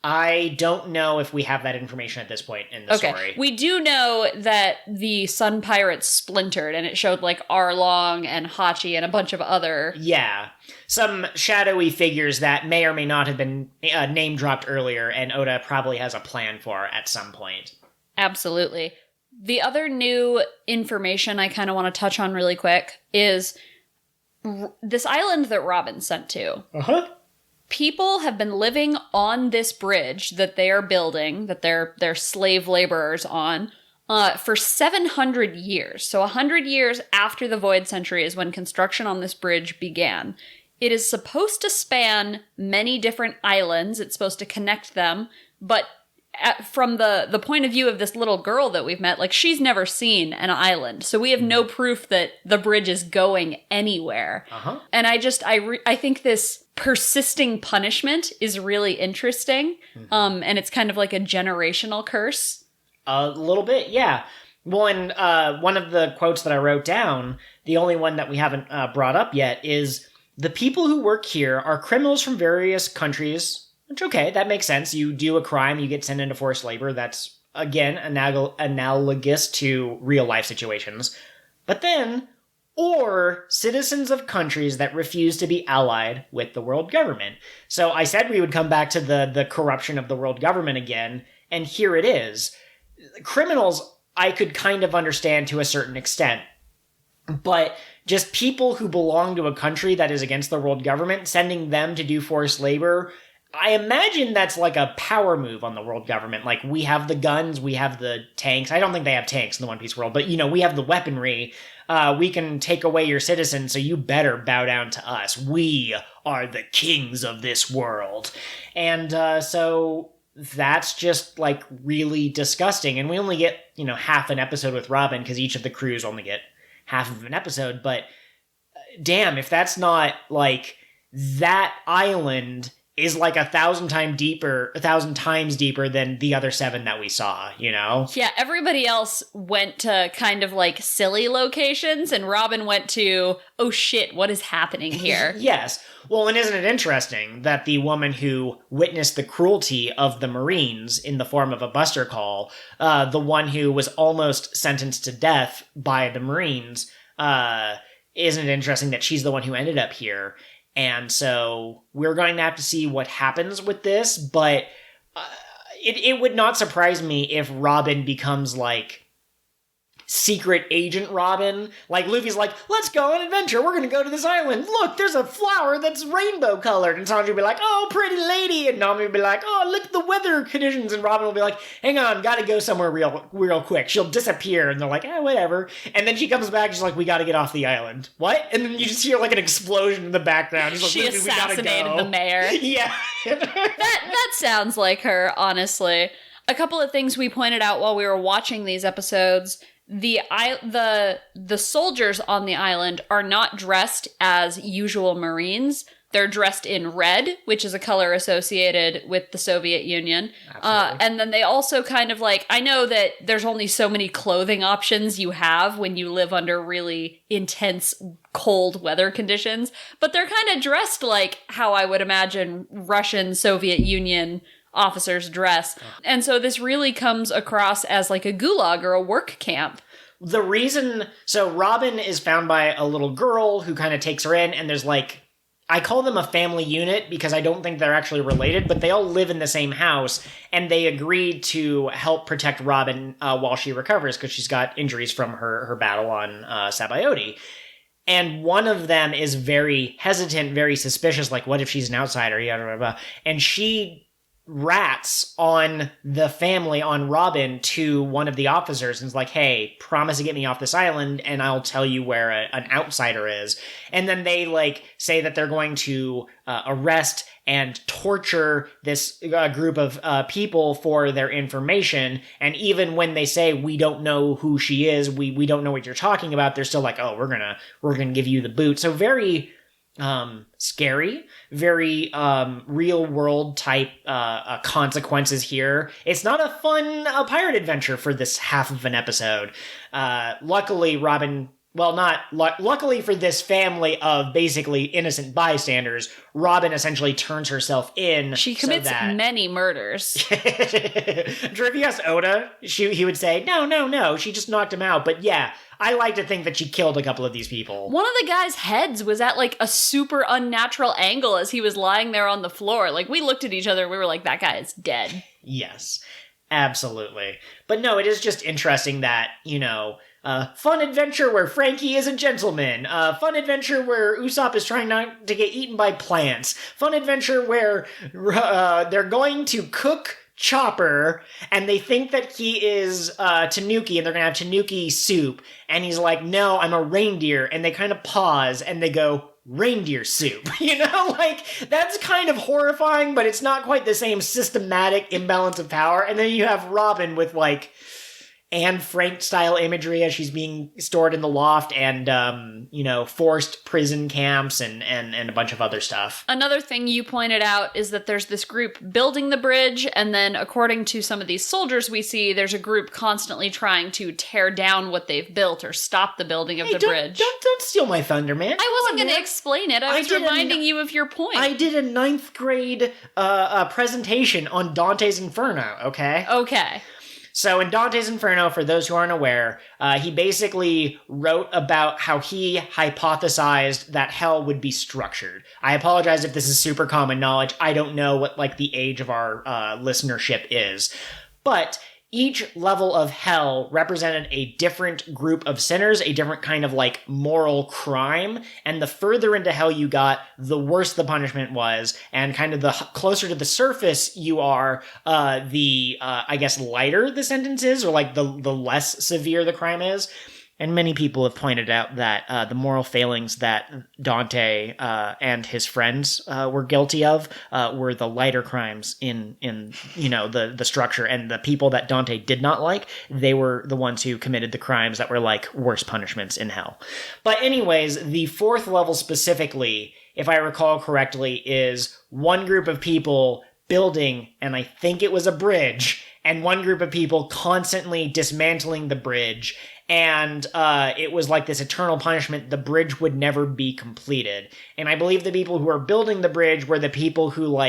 I don't know if we have that information at this point in the story. We do know that the Sun Pirates splintered, and it showed like Arlong and Hachi and a bunch of other... Yeah. Some shadowy figures that may or may not have been name-dropped earlier, and Oda probably has a plan for at some point. Absolutely. The other new information I kind of want to touch on really quick is this island that Robin sent to. Uh-huh. People have been living on this bridge that they are building, that they're slave laborers on, for 700 years. So 100 years after the Void Century is when construction on this bridge began. It is supposed to span many different islands. It's supposed to connect them. But from the point of view of this little girl that we've met, like, she's never seen an island. So we have no proof that the bridge is going anywhere. Uh-huh. And I think this persisting punishment is really interesting. Mm-hmm. And it's kind of like a generational curse. A little bit, yeah. Well, and one of the quotes that I wrote down, the only one that we haven't brought up yet, is the people who work here are criminals from various countries. Which, okay, that makes sense. You do a crime, you get sent into forced labor. That's, again, analogous to real-life situations. But then, or citizens of countries that refuse to be allied with the world government. So I said we would come back to the corruption of the world government again, and here it is. Criminals, I could kind of understand to a certain extent. But just people who belong to a country that is against the world government, sending them to do forced labor... I imagine that's like a power move on the world government. Like, we have the guns, we have the tanks. I don't think they have tanks in the One Piece world, but, we have the weaponry. We can take away your citizens, so you better bow down to us. We are the kings of this world. And so that's just, like, really disgusting. And we only get, half an episode with Robin, because each of the crews only get half of an episode. But, damn, if that's not, like, that island... is like 1,000 times deeper than the other 7 that we saw, Yeah, everybody else went to kind of like silly locations, and Robin went to, oh shit, what is happening here? Yes. Well, and isn't it interesting that the woman who witnessed the cruelty of the Marines in the form of a buster call, the one who was almost sentenced to death by the Marines, isn't it interesting that she's the one who ended up here? And so we're going to have to see what happens with this, but it would not surprise me if Robin becomes, like, secret agent Robin. Like, Luffy's like, let's go on an adventure. We're going to go to this island. Look, there's a flower that's rainbow colored. And Sanji will be like, oh, pretty lady. And Nami will be like, oh, look at the weather conditions. And Robin will be like, hang on, gotta go somewhere real quick. She'll disappear. And they're like, whatever. And then she comes back. She's like, we gotta get off the island. What? And then you just hear, like, an explosion in the background. She's like, she assassinated the mayor. Yeah. that sounds like her, honestly. A couple of things we pointed out while we were watching these episodes. The soldiers on the island are not dressed as usual Marines. They're dressed in red, which is a color associated with the Soviet Union. And then they also kind of like, I know that there's only so many clothing options you have when you live under really intense cold weather conditions, but they're kind of dressed like how I would imagine Russian Soviet Union officers dress. And so this really comes across as like a gulag or a work camp. The reason... So Robin is found by a little girl who kind of takes her in, and there's like... I call them a family unit because I don't think they're actually related, but they all live in the same house, and they agreed to help protect Robin while she recovers because she's got injuries from her battle on Sabaody. And one of them is very hesitant, very suspicious, like, what if she's an outsider? Yada, yada, yada. And she rats on the family, on Robin, to one of the officers and is like, hey, promise to get me off this island and I'll tell you where an outsider is. And then they like say that they're going to arrest and torture this group of people for their information. And even when they say, we don't know who she is, we don't know what you're talking about, they're still like, oh, we're gonna give you the boot. So very scary, very real world type consequences here. It's not a fun pirate adventure for this half of an episode. Luckily, Robin... Well, not luckily for this family of basically innocent bystanders, Robin essentially turns herself in. She commits many murders. If you asked Oda, he would say, no, she just knocked him out. But yeah, I like to think that she killed a couple of these people. One of the guy's heads was at like a super unnatural angle as he was lying there on the floor. Like, we looked at each other and we were like, that guy is dead. Yes, absolutely. But no, it is just interesting that, fun adventure where Frankie is a gentleman. Fun adventure where Usopp is trying not to get eaten by plants. Fun adventure where they're going to cook Chopper, and they think that he is Tanuki, and they're gonna have Tanuki soup. And he's like, no, I'm a reindeer. And they kind of pause, and they go, reindeer soup. That's kind of horrifying, but it's not quite the same systematic imbalance of power. And then you have Robin with, Anne Frank-style imagery as she's being stored in the loft and, forced prison camps and a bunch of other stuff. Another thing you pointed out is that there's this group building the bridge, and then according to some of these soldiers we see, there's a group constantly trying to tear down what they've built or stop the building of the bridge. Don't steal my thunder, man. I wasn't going to explain it. I was reminding you of your point. I did a 9th grade presentation on Dante's Inferno, okay? Okay. So in Dante's Inferno, for those who aren't aware, he basically wrote about how he hypothesized that hell would be structured. I apologize if this is super common knowledge. I don't know what the age of our listenership is. But each level of hell represented a different group of sinners, a different kind of moral crime. And the further into hell you got, the worse the punishment was. And kind of the closer to the surface you are, the lighter the sentence is, or the less severe the crime is. And many people have pointed out that the moral failings that Dante and his friends were guilty of were the lighter crimes in the structure, and the people that Dante did not like, they were the ones who committed the crimes that were worse punishments in hell. But anyways, the 4th level specifically, if I recall correctly, is one group of people building, and I think it was a bridge, and one group of people constantly dismantling the bridge. And it was this eternal punishment. The bridge would never be completed. And I believe the people who are building the bridge were the people who,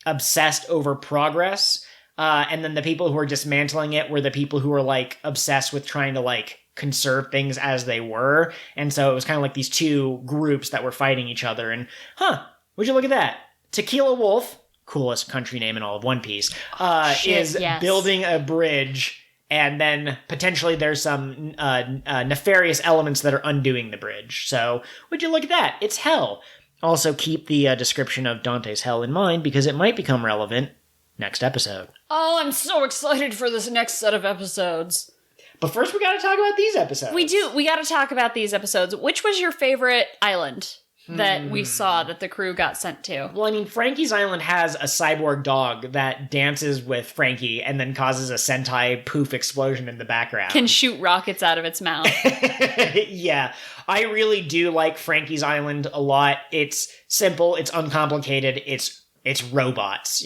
obsessed over progress. And then the people who are dismantling it were the people who were, obsessed with trying to, conserve things as they were. And so it was kind of these two groups that were fighting each other. And, would you look at that? Tequila Wolf, coolest country name in all of One Piece, is building a bridge. And then potentially there's some nefarious elements that are undoing the bridge. So would you look at that? It's hell. Also keep the description of Dante's hell in mind because it might become relevant next episode. Oh, I'm so excited for this next set of episodes. But first we gotta talk about these episodes. We do. We gotta talk about these episodes. Which was your favorite island that we saw that the crew got sent to? Well, Frankie's Island has a cyborg dog that dances with Frankie and then causes a Sentai poof explosion in the background. Can shoot rockets out of its mouth. Yeah. I really do like Frankie's Island a lot. It's simple, it's uncomplicated, it's robots,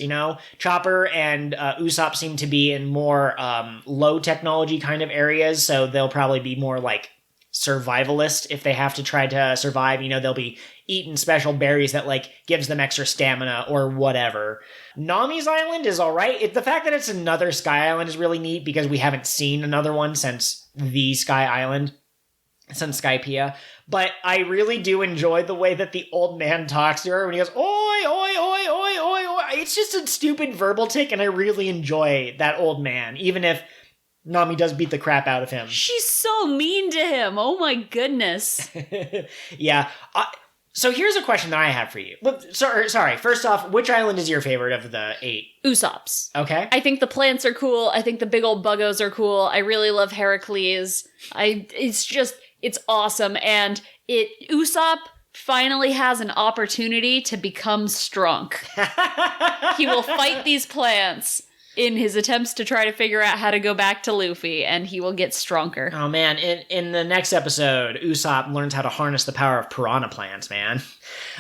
Chopper and Usopp seem to be in more low technology kind of areas, so they'll probably be more survivalist if they have to try to survive. They'll be eating special berries that gives them extra stamina or whatever. Nami's Island is all right. The fact that it's another Sky Island is really neat because we haven't seen another one since the Sky Island, since Skypiea. But I really do enjoy the way that the old man talks to her when he goes, oi, oi, oi, oi, oi, oi. It's just a stupid verbal tick, and I really enjoy that old man, even if Nami does beat the crap out of him. She's so mean to him. Oh my goodness. Yeah. So here's a question that I have for you. Sorry. First off, which island is your favorite of the 8? Usopp's. Okay. I think the plants are cool. I think the big old buggos are cool. I really love Heracles. It's awesome. And Usopp finally has an opportunity to become strong. He will fight these plants. in his attempts to try to figure out how to go back to Luffy, and he will get stronger. Oh man, in the next episode, Usopp learns how to harness the power of piranha plants, man.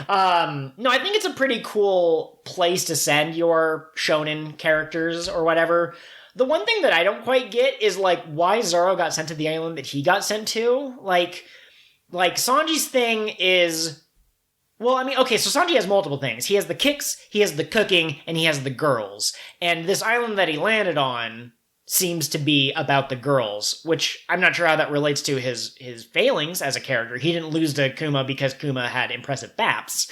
No, I think it's a pretty cool place to send your shonen characters or whatever. The one thing that I don't quite get is, like, why Zoro got sent to the island that he got sent to. Like Sanji's thing is... Well, I mean, okay, so Sanji has multiple things. He has the kicks, he has the cooking, and he has the girls. And this island that he landed on seems to be about the girls, which I'm not sure how that relates to his failings as a character. He didn't lose to Kuma because Kuma had impressive baps.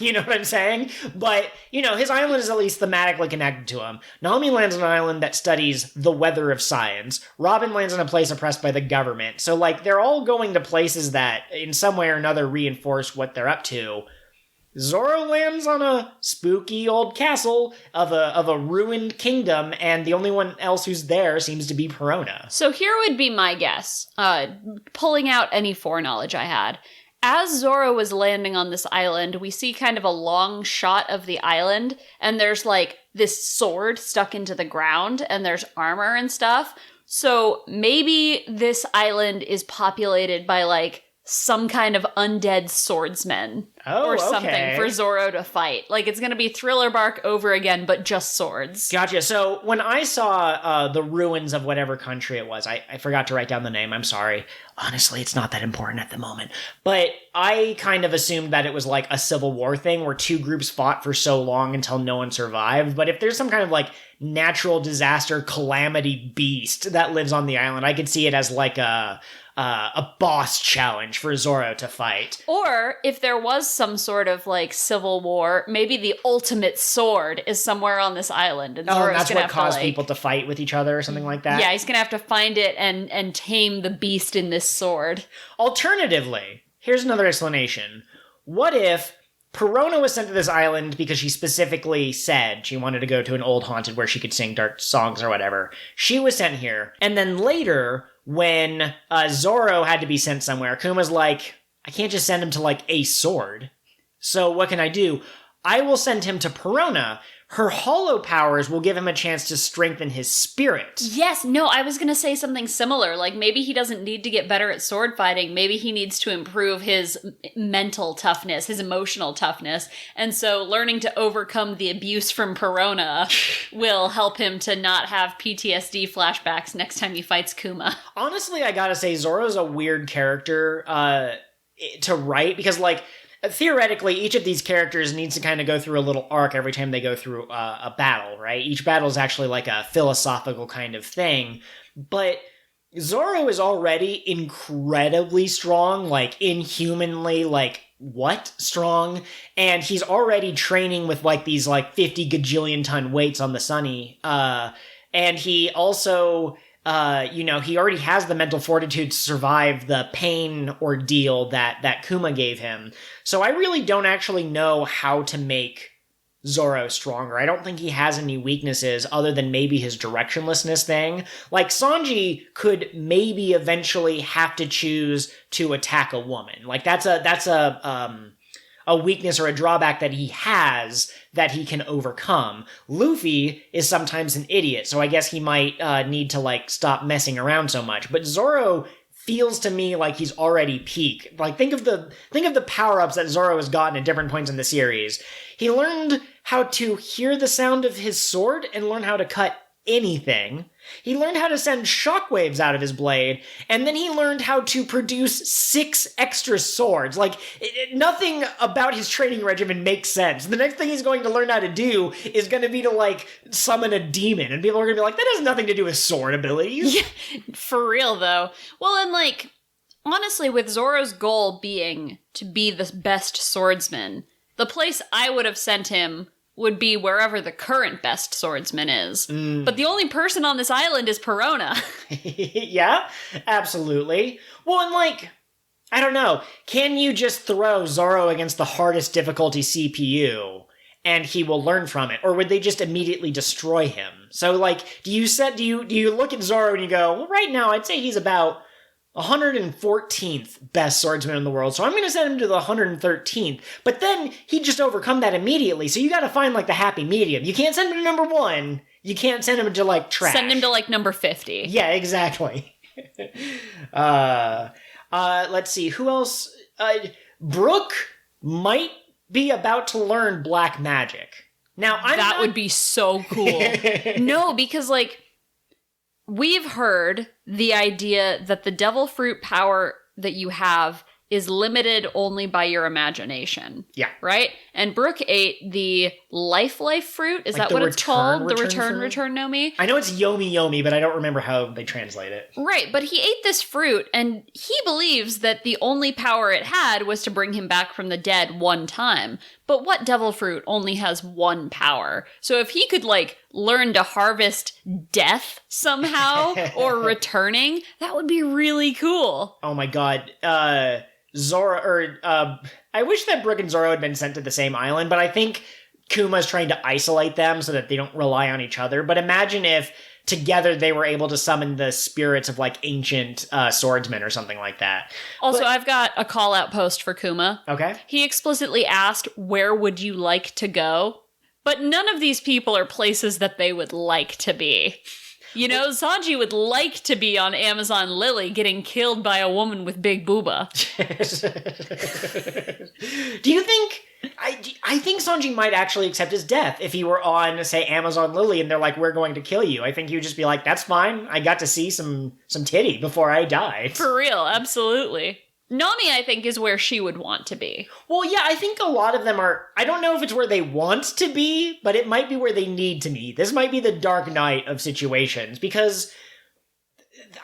You know what I'm saying? But, you know, his island is at least thematically connected to him. Nami lands on an island that studies the weather of science. Robin lands in a place oppressed by the government. So, like, they're all going to places that, in some way or another, reinforce what they're up to. Zoro lands on a spooky old castle of a ruined kingdom, and the only one else who's there seems to be Perona. So here would be my guess, pulling out any foreknowledge I had. As Zoro was landing on this island, we see kind of a long shot of the island, and there's like this sword stuck into the ground, and there's armor and stuff. So maybe this island is populated by like some kind of undead swordsmen or something for Zoro to fight. Like, it's going to be Thriller Bark over again, but just swords. Gotcha. So when I saw the ruins of whatever country it was, I forgot to write down the name. I'm sorry. Honestly, it's not that important at the moment. But I kind of assumed that it was like a Civil War thing where two groups fought for so long until no one survived. But if there's some kind of like natural disaster calamity beast that lives on the island, I could see it as like a boss challenge for Zoro to fight. Or if there was some sort of like civil war, maybe the ultimate sword is somewhere on this island, and Zoro's that's gonna what have caused to, like, people to fight with each other or something like that. Yeah, he's gonna have to find it and tame the beast in this sword. Alternatively, here's another explanation. What if Perona was sent to this island because she specifically said she wanted to go to an old haunted where she could sing dark songs or whatever? She was sent here, and then later, when Zoro had to be sent somewhere, Kuma's like, I can't just send him to, like, a sword. So what can I do? I will send him to Perona. Her hollow powers will give him a chance to strengthen his spirit. Yes, no, I was going to say something similar. Like, maybe he doesn't need to get better at sword fighting. Maybe he needs to improve his mental toughness, his emotional toughness. And so learning to overcome the abuse from Perona will help him to not have PTSD flashbacks next time he fights Kuma. Honestly, I gotta say, Zoro's a weird character to write because, like, theoretically, each of these characters needs to kind of go through a little arc every time they go through a battle, right? Each battle is actually like a philosophical kind of thing. But Zoro is already incredibly strong, like inhumanly, like, what? Strong. And he's already training with like these like 50 gajillion ton weights on the Sunny. And he also... he already has the mental fortitude to survive the pain ordeal that Kuma gave him. So I really don't actually know how to make Zoro stronger. I don't think he has any weaknesses other than maybe his directionlessness thing. Like, Sanji could maybe eventually have to choose to attack a woman. Like, that's a weakness or a drawback that he has that he can overcome. Luffy is sometimes an idiot, so I guess he might need to, like, stop messing around so much. But Zoro feels to me like he's already peak. Like, think of the power-ups that Zoro has gotten at different points in the series. He learned how to hear the sound of his sword and learn how to cut anything. He learned how to send shockwaves out of his blade, and then he learned how to produce 6 extra swords. Like, nothing about his training regimen makes sense. The next thing he's going to learn how to do is going to be to, like, summon a demon, and people are going to be like, that has nothing to do with sword abilities. Yeah, for real, though. Well, and, like, honestly, with Zoro's goal being to be the best swordsman, the place I would have sent him would be wherever the current best swordsman is. But the only person on this island is Perona. Yeah, absolutely. Well, and like, I don't know, can you just throw Zoro against the hardest difficulty CPU and he will learn from it? Or would they just immediately destroy him? So, like, do you look at Zoro and you go, well, right now I'd say he's about 114th best swordsman in the world, so I'm going to send him to the 113th. But then he'd just overcome that immediately, so you got to find, like, the happy medium. You can't send him to number 1. You can't send him to, like, trash. Send him to, like, number 50. Yeah, exactly. Let's see. Who else? Brooke might be about to learn black magic. Now, That would be so cool. No, because, like, we've heard the idea that the devil fruit power that you have is limited only by your imagination. Yeah. Right? And Brooke ate the life fruit. Is Like that the what it's called? The return return Nomi? I know it's Yomi Yomi, but I don't remember how they translate it. Right, but he ate this fruit, and he believes that the only power it had was to bring him back from the dead one time. But what devil fruit only has one power? So if he could, like, learn to harvest death somehow, or returning, that would be really cool. Oh my god. I wish that Brooke and Zoro had been sent to the same island, but I think Kuma's trying to isolate them so that they don't rely on each other. But imagine if together they were able to summon the spirits of, like, ancient swordsmen or something like that. Also, I've got a call-out post for Kuma. Okay. He explicitly asked, where would you like to go? But none of these people are places that they would like to be. You know, Sanji would like to be on Amazon Lily getting killed by a woman with big booba. Do you think... I think Sanji might actually accept his death if he were on, say, Amazon Lily and they're like, we're going to kill you. I think he would just be like, that's fine. I got to see some titty before I died. For real, absolutely. Nami, I think, is where she would want to be. Well, yeah, I think a lot of them are... I don't know if it's where they want to be, but it might be where they need to be. This might be the Dark Knight of situations, because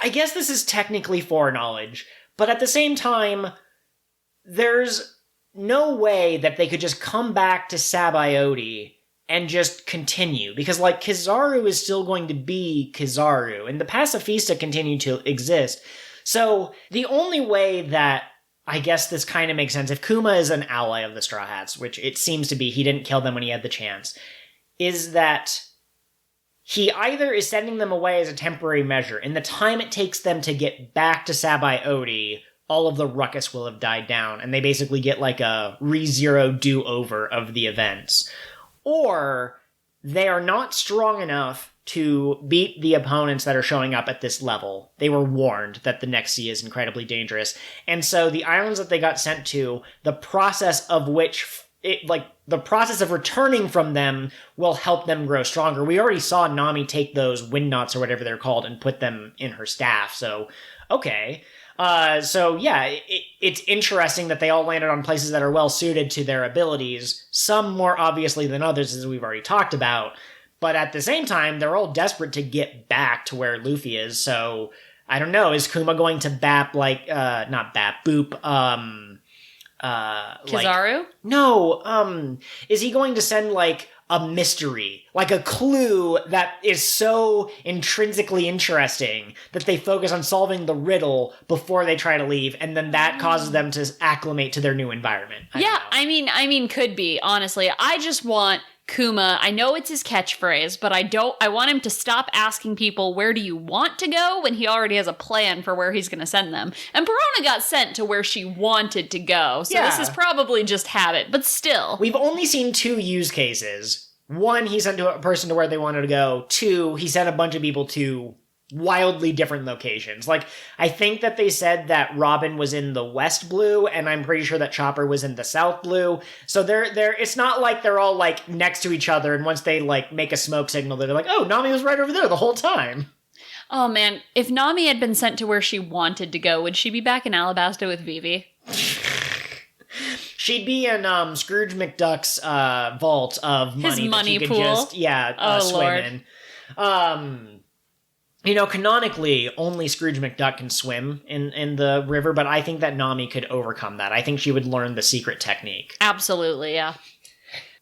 I guess this is technically foreknowledge, but at the same time, there's no way that they could just come back to Sabaody and just continue, because, like, Kizaru is still going to be Kizaru, and the Pacifista continue to exist. So, the only way that I guess this kind of makes sense, if Kuma is an ally of the Straw Hats, which it seems to be, he didn't kill them when he had the chance, is that he either is sending them away as a temporary measure. In the time it takes them to get back to Sabaody, all of the ruckus will have died down, and they basically get like a re-zero do-over of the events. Or they are not strong enough to beat the opponents that are showing up at this level. They were warned that the next sea is incredibly dangerous. And so the islands that they got sent to, the process of which... the process of returning from them will help them grow stronger. We already saw Nami take those wind knots or whatever they're called and put them in her staff. So, okay. So yeah, it's interesting that they all landed on places that are well suited to their abilities. Some more obviously than others, as we've already talked about. But at the same time, they're all desperate to get back to where Luffy is. So I don't know. Is Kuma going to boop? Kizaru? No, is he going to send, like, a mystery, like a clue that is so intrinsically interesting that they focus on solving the riddle before they try to leave, and then that causes them to acclimate to their new environment? I mean, could be, honestly. I just want Kuma, I know it's his catchphrase, but I want him to stop asking people, where do you want to go, when he already has a plan for where he's going to send them. And Perona got sent to where she wanted to go, so This is probably just habit, but still. We've only seen 2 use cases. 1, he sent a person to where they wanted to go. 2, he sent a bunch of people to wildly different locations. Like, I think that they said that Robin was in the West Blue, and I'm pretty sure that Chopper was in the South Blue. So they're it's not like they're all, like, next to each other, and once they, like, make a smoke signal, they're like, oh, Nami was right over there the whole time. Oh, man. If Nami had been sent to where she wanted to go, would she be back in Alabasta with Vivi? She'd be in Scrooge McDuck's vault of money. His money that she could pool? Just, swim Lord. in. You know, canonically, only Scrooge McDuck can swim in the river, but I think that Nami could overcome that. I think she would learn the secret technique. Absolutely, yeah.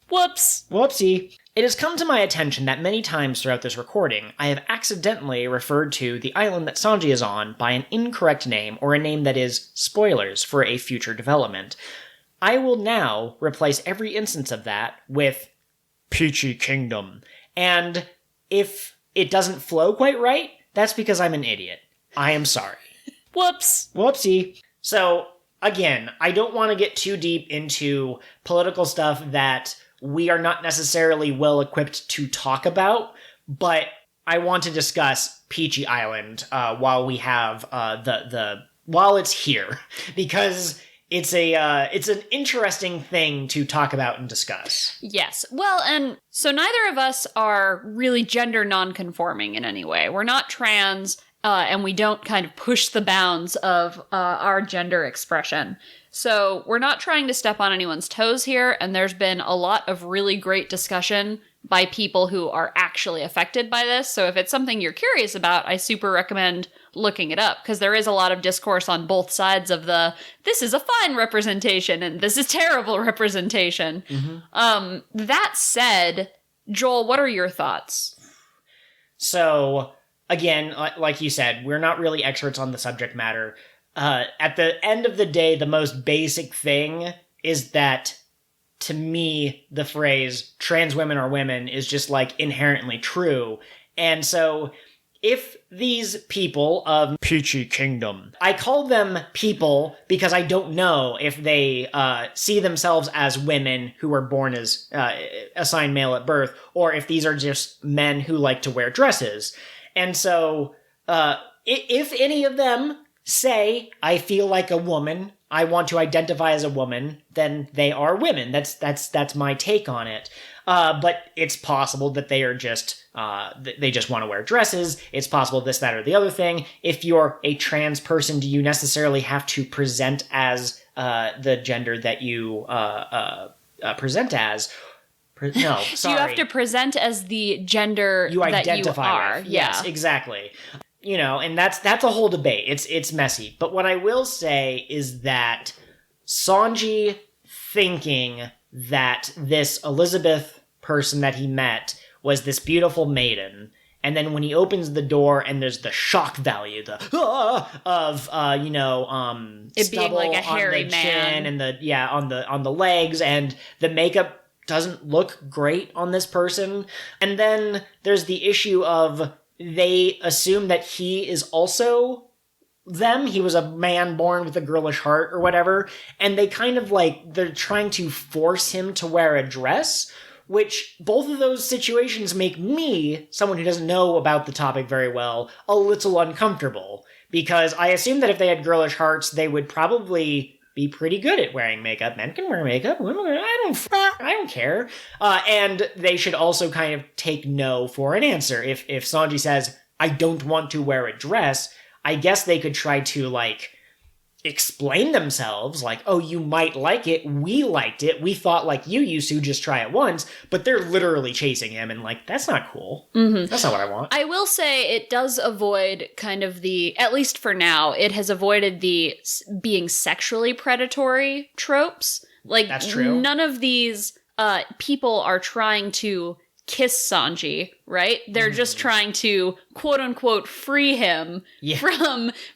Whoops. Whoopsie. It has come to my attention that many times throughout this recording, I have accidentally referred to the island that Sanji is on by an incorrect name or a name that is spoilers for a future development. I will now replace every instance of that with Peachy Kingdom. And if it doesn't flow quite right, that's because I'm an idiot. I am sorry. Whoops. Whoopsie. So, again, I don't want to get too deep into political stuff that we are not necessarily well equipped to talk about, But I want to discuss Peachy Island while we have while it's here, because it's an interesting thing to talk about and discuss. Yes. Well, and so neither of us are really gender non-conforming in any way. We're not trans, and we don't kind of push the bounds of our gender expression. So we're not trying to step on anyone's toes here, and there's been a lot of really great discussion by people who are actually affected by this. So if it's something you're curious about, I super recommend looking it up, because there is a lot of discourse on both sides of this is a fine representation and this is terrible representation. Mm-hmm. That said, Joel, what are your thoughts? So, again, like you said, we're not really experts on the subject matter. At the end of the day, the most basic thing is that, to me, the phrase trans women are women is just like inherently true. And so if these people of Peachy Kingdom, I call them people because I don't know if they see themselves as women who were born as assigned male at birth, or if these are just men who like to wear dresses. And so if any of them say, I feel like a woman, I want to identify as a woman, then they are women. That's my take on it. But it's possible that they are just, they just want to wear dresses. It's possible this, that, or the other thing. If you're a trans person, do you necessarily have to present as the gender that you present as? No, sorry. You have to present as the gender you that identify you are. with. Yes, exactly. You know, and that's a whole debate. It's messy. But what I will say is that Sanji thinking that this Elizabeth person that he met was this beautiful maiden, and then when he opens the door and there's the shock value, the of it being like a hairy on the man, chin and on the legs, and the makeup doesn't look great on this person. And then there's the issue of they assume that he is also them. He was a man born with a girlish heart or whatever. And they kind of they're trying to force him to wear a dress, which both of those situations make me, someone who doesn't know about the topic very well, a little uncomfortable. Because I assume that if they had girlish hearts, they would probably be pretty good at wearing makeup. Men can wear makeup. Women, I don't care. And they should also kind of take no for an answer. If Sanji says, I don't want to wear a dress, I guess they could try to, explain themselves, oh, you might like it, we liked it, we thought like you used to, just try it once, but they're literally chasing him, and, that's not cool. Mm-hmm. That's not what I want. I will say it does avoid kind of at least for now, it has avoided the being sexually predatory tropes. That's true. None of these people are trying to kiss Sanji, right? They're just trying to quote unquote free him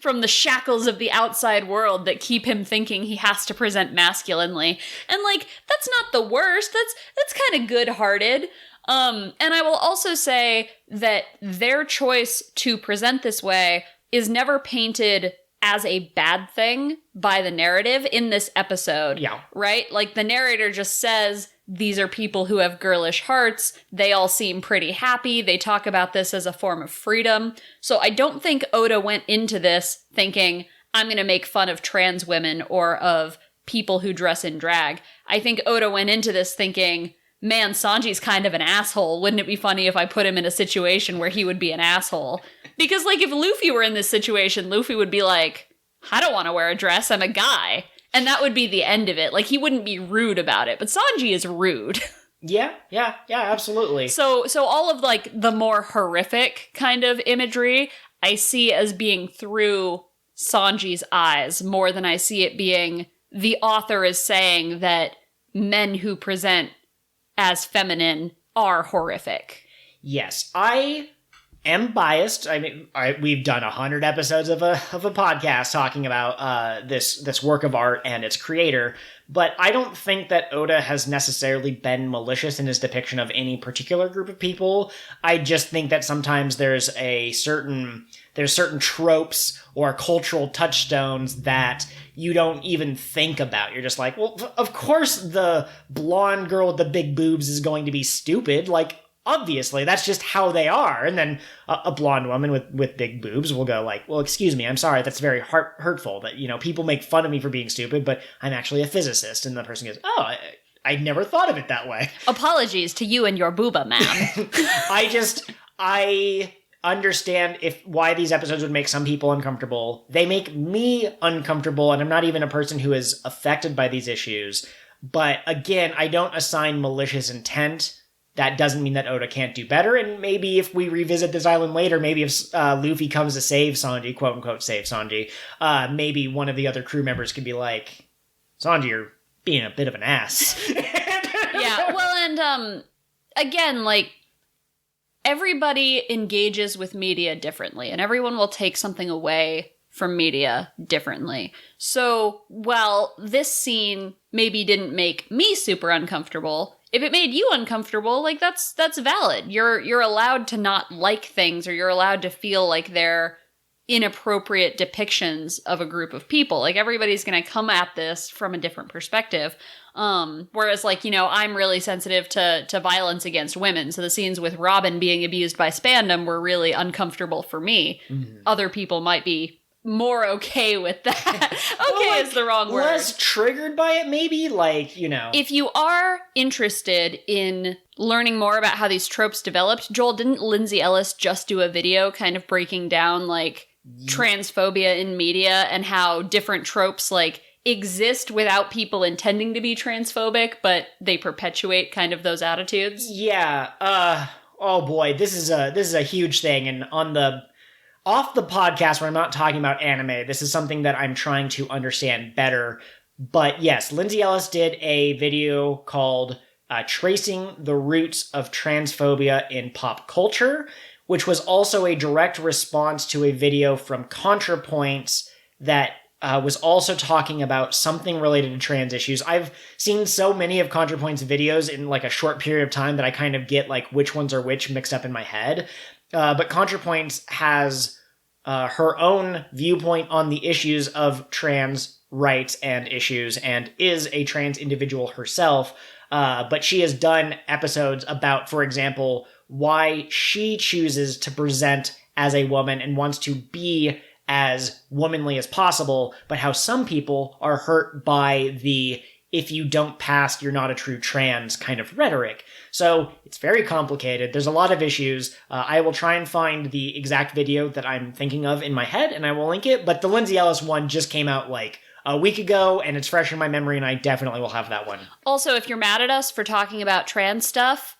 from the shackles of the outside world that keep him thinking he has to present masculinely. And that's not the worst. That's kind of good-hearted. And I will also say that their choice to present this way is never painted as a bad thing by the narrative in this episode. Yeah. Right? The narrator just says, these are people who have girlish hearts. They all seem pretty happy. They talk about this as a form of freedom. So I don't think Oda went into this thinking, I'm going to make fun of trans women or of people who dress in drag. I think Oda went into this thinking, man, Sanji's kind of an asshole. Wouldn't it be funny if I put him in a situation where he would be an asshole? Because, if Luffy were in this situation, Luffy would be like, I don't want to wear a dress. I'm a guy. And that would be the end of it. He wouldn't be rude about it. But Sanji is rude. Yeah, absolutely. So all of, the more horrific kind of imagery, I see as being through Sanji's eyes more than I see it being the author is saying that men who present as feminine are horrific. Yes, I am biased. I mean, we've done 100 episodes of a podcast talking about this work of art and its creator, but I don't think that Oda has necessarily been malicious in his depiction of any particular group of people. I just think that sometimes there's certain tropes or cultural touchstones that you don't even think about. You're just like, well, of course the blonde girl with the big boobs is going to be stupid. obviously, that's just how they are. And then a blonde woman with big boobs will go like, well, excuse me, I'm sorry, that's very hurtful that, people make fun of me for being stupid, but I'm actually a physicist. And the person goes, oh, I never thought of it that way. Apologies to you and your booba, ma'am. I understand why these episodes would make some people uncomfortable. They make me uncomfortable, and I'm not even a person who is affected by these issues. But again, I don't assign malicious intent. That doesn't mean that Oda can't do better, and maybe if we revisit this island later, maybe if Luffy comes to save Sanji, quote-unquote save Sanji, maybe one of the other crew members could be like, Sanji, you're being a bit of an ass. Yeah, well, and again, like, everybody engages with media differently, and everyone will take something away from media differently. So, while this scene maybe didn't make me super uncomfortable, if it made you uncomfortable, like, that's valid. You're allowed to not like things, or you're allowed to feel like they're inappropriate depictions of a group of people. Like, everybody's gonna come at this from a different perspective. Whereas, like, I'm really sensitive to violence against women, so the scenes with Robin being abused by Spandam were really uncomfortable for me. Mm-hmm. Other people might be more okay with that. Okay is the wrong word. Less triggered by it, maybe? Like, If you are interested in learning more about how these tropes developed, Joel, didn't Lindsay Ellis just do a video kind of breaking down, like, transphobia in media and how different tropes, like, exist without people intending to be transphobic, but they perpetuate kind of those attitudes? Yeah. Oh boy, this is a huge thing, and off the podcast where I'm not talking about anime, this is something that I'm trying to understand better. But yes, Lindsay Ellis did a video called Tracing the Roots of Transphobia in Pop Culture, which was also a direct response to a video from ContraPoints that was also talking about something related to trans issues. I've seen so many of ContraPoints videos in like a short period of time that I kind of get like which ones are which mixed up in my head. But ContraPoints has her own viewpoint on the issues of trans rights and issues, and is a trans individual herself. But she has done episodes about, for example, why she chooses to present as a woman and wants to be as womanly as possible, but how some people are hurt by the if you don't pass, you're not a true trans kind of rhetoric. So it's very complicated. There's a lot of issues. I will try and find the exact video that I'm thinking of in my head, and I will link it. But the Lindsay Ellis one just came out like a week ago, and it's fresh in my memory, and I definitely will have that one. Also, if you're mad at us for talking about trans stuff,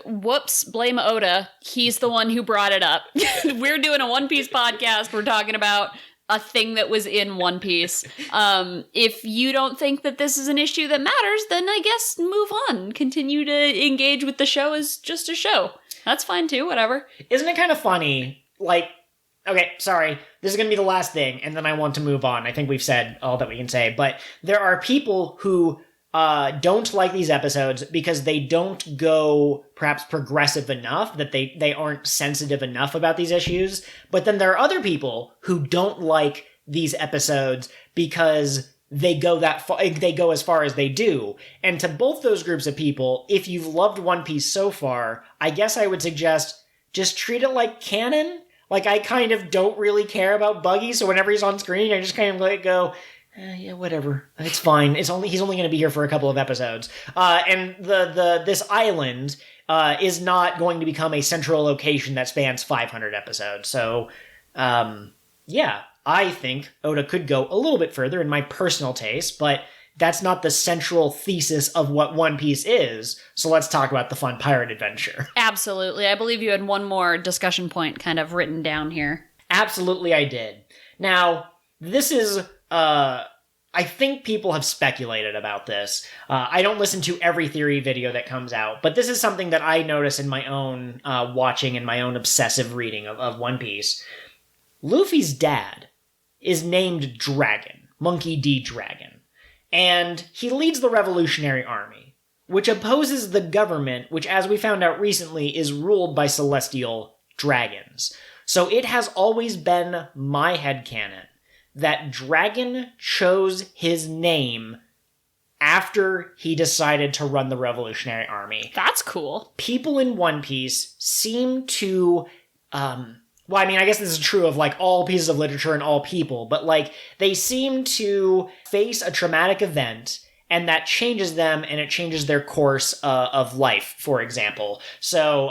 whoops, blame Oda. He's the one who brought it up. We're doing a One Piece podcast. We're talking about a thing that was in One Piece. If you don't think that this is an issue that matters, then I guess move on. Continue to engage with the show as just a show. That's fine too, whatever. Isn't it kind of funny? Like, okay, sorry, this is going to be the last thing, and then I want to move on. I think we've said all that we can say, but there are people who don't like these episodes because they don't go perhaps progressive enough, that they aren't sensitive enough about these issues. But then there are other people who don't like these episodes because they go that far, they go as far as they do. And to both those groups of people, if you've loved One Piece so far, I guess I would suggest just treat it like canon. Like, I kind of don't really care about Buggy, so whenever he's on screen, I just kind of let it go, yeah, whatever. It's fine. He's only going to be here for a couple of episodes. And this island is not going to become a central location that spans 500 episodes. So, yeah, I think Oda could go a little bit further in my personal taste, but that's not the central thesis of what One Piece is. So let's talk about the fun pirate adventure. Absolutely. I believe you had one more discussion point kind of written down here. Absolutely, I did. Now, this is I think people have speculated about this. I don't listen to every theory video that comes out, but this is something that I notice in my own watching and my own obsessive reading of One Piece. Luffy's dad is named Dragon, Monkey D. Dragon, and he leads the Revolutionary Army, which opposes the government, which, as we found out recently, is ruled by celestial dragons. So it has always been my headcanon that Dragon chose his name after he decided to run the Revolutionary Army. That's cool. People in One Piece seem to, well, I mean, I guess this is true of, like, all pieces of literature and all people, but, like, they seem to face a traumatic event, and that changes them, and it changes their course of life, for example. So,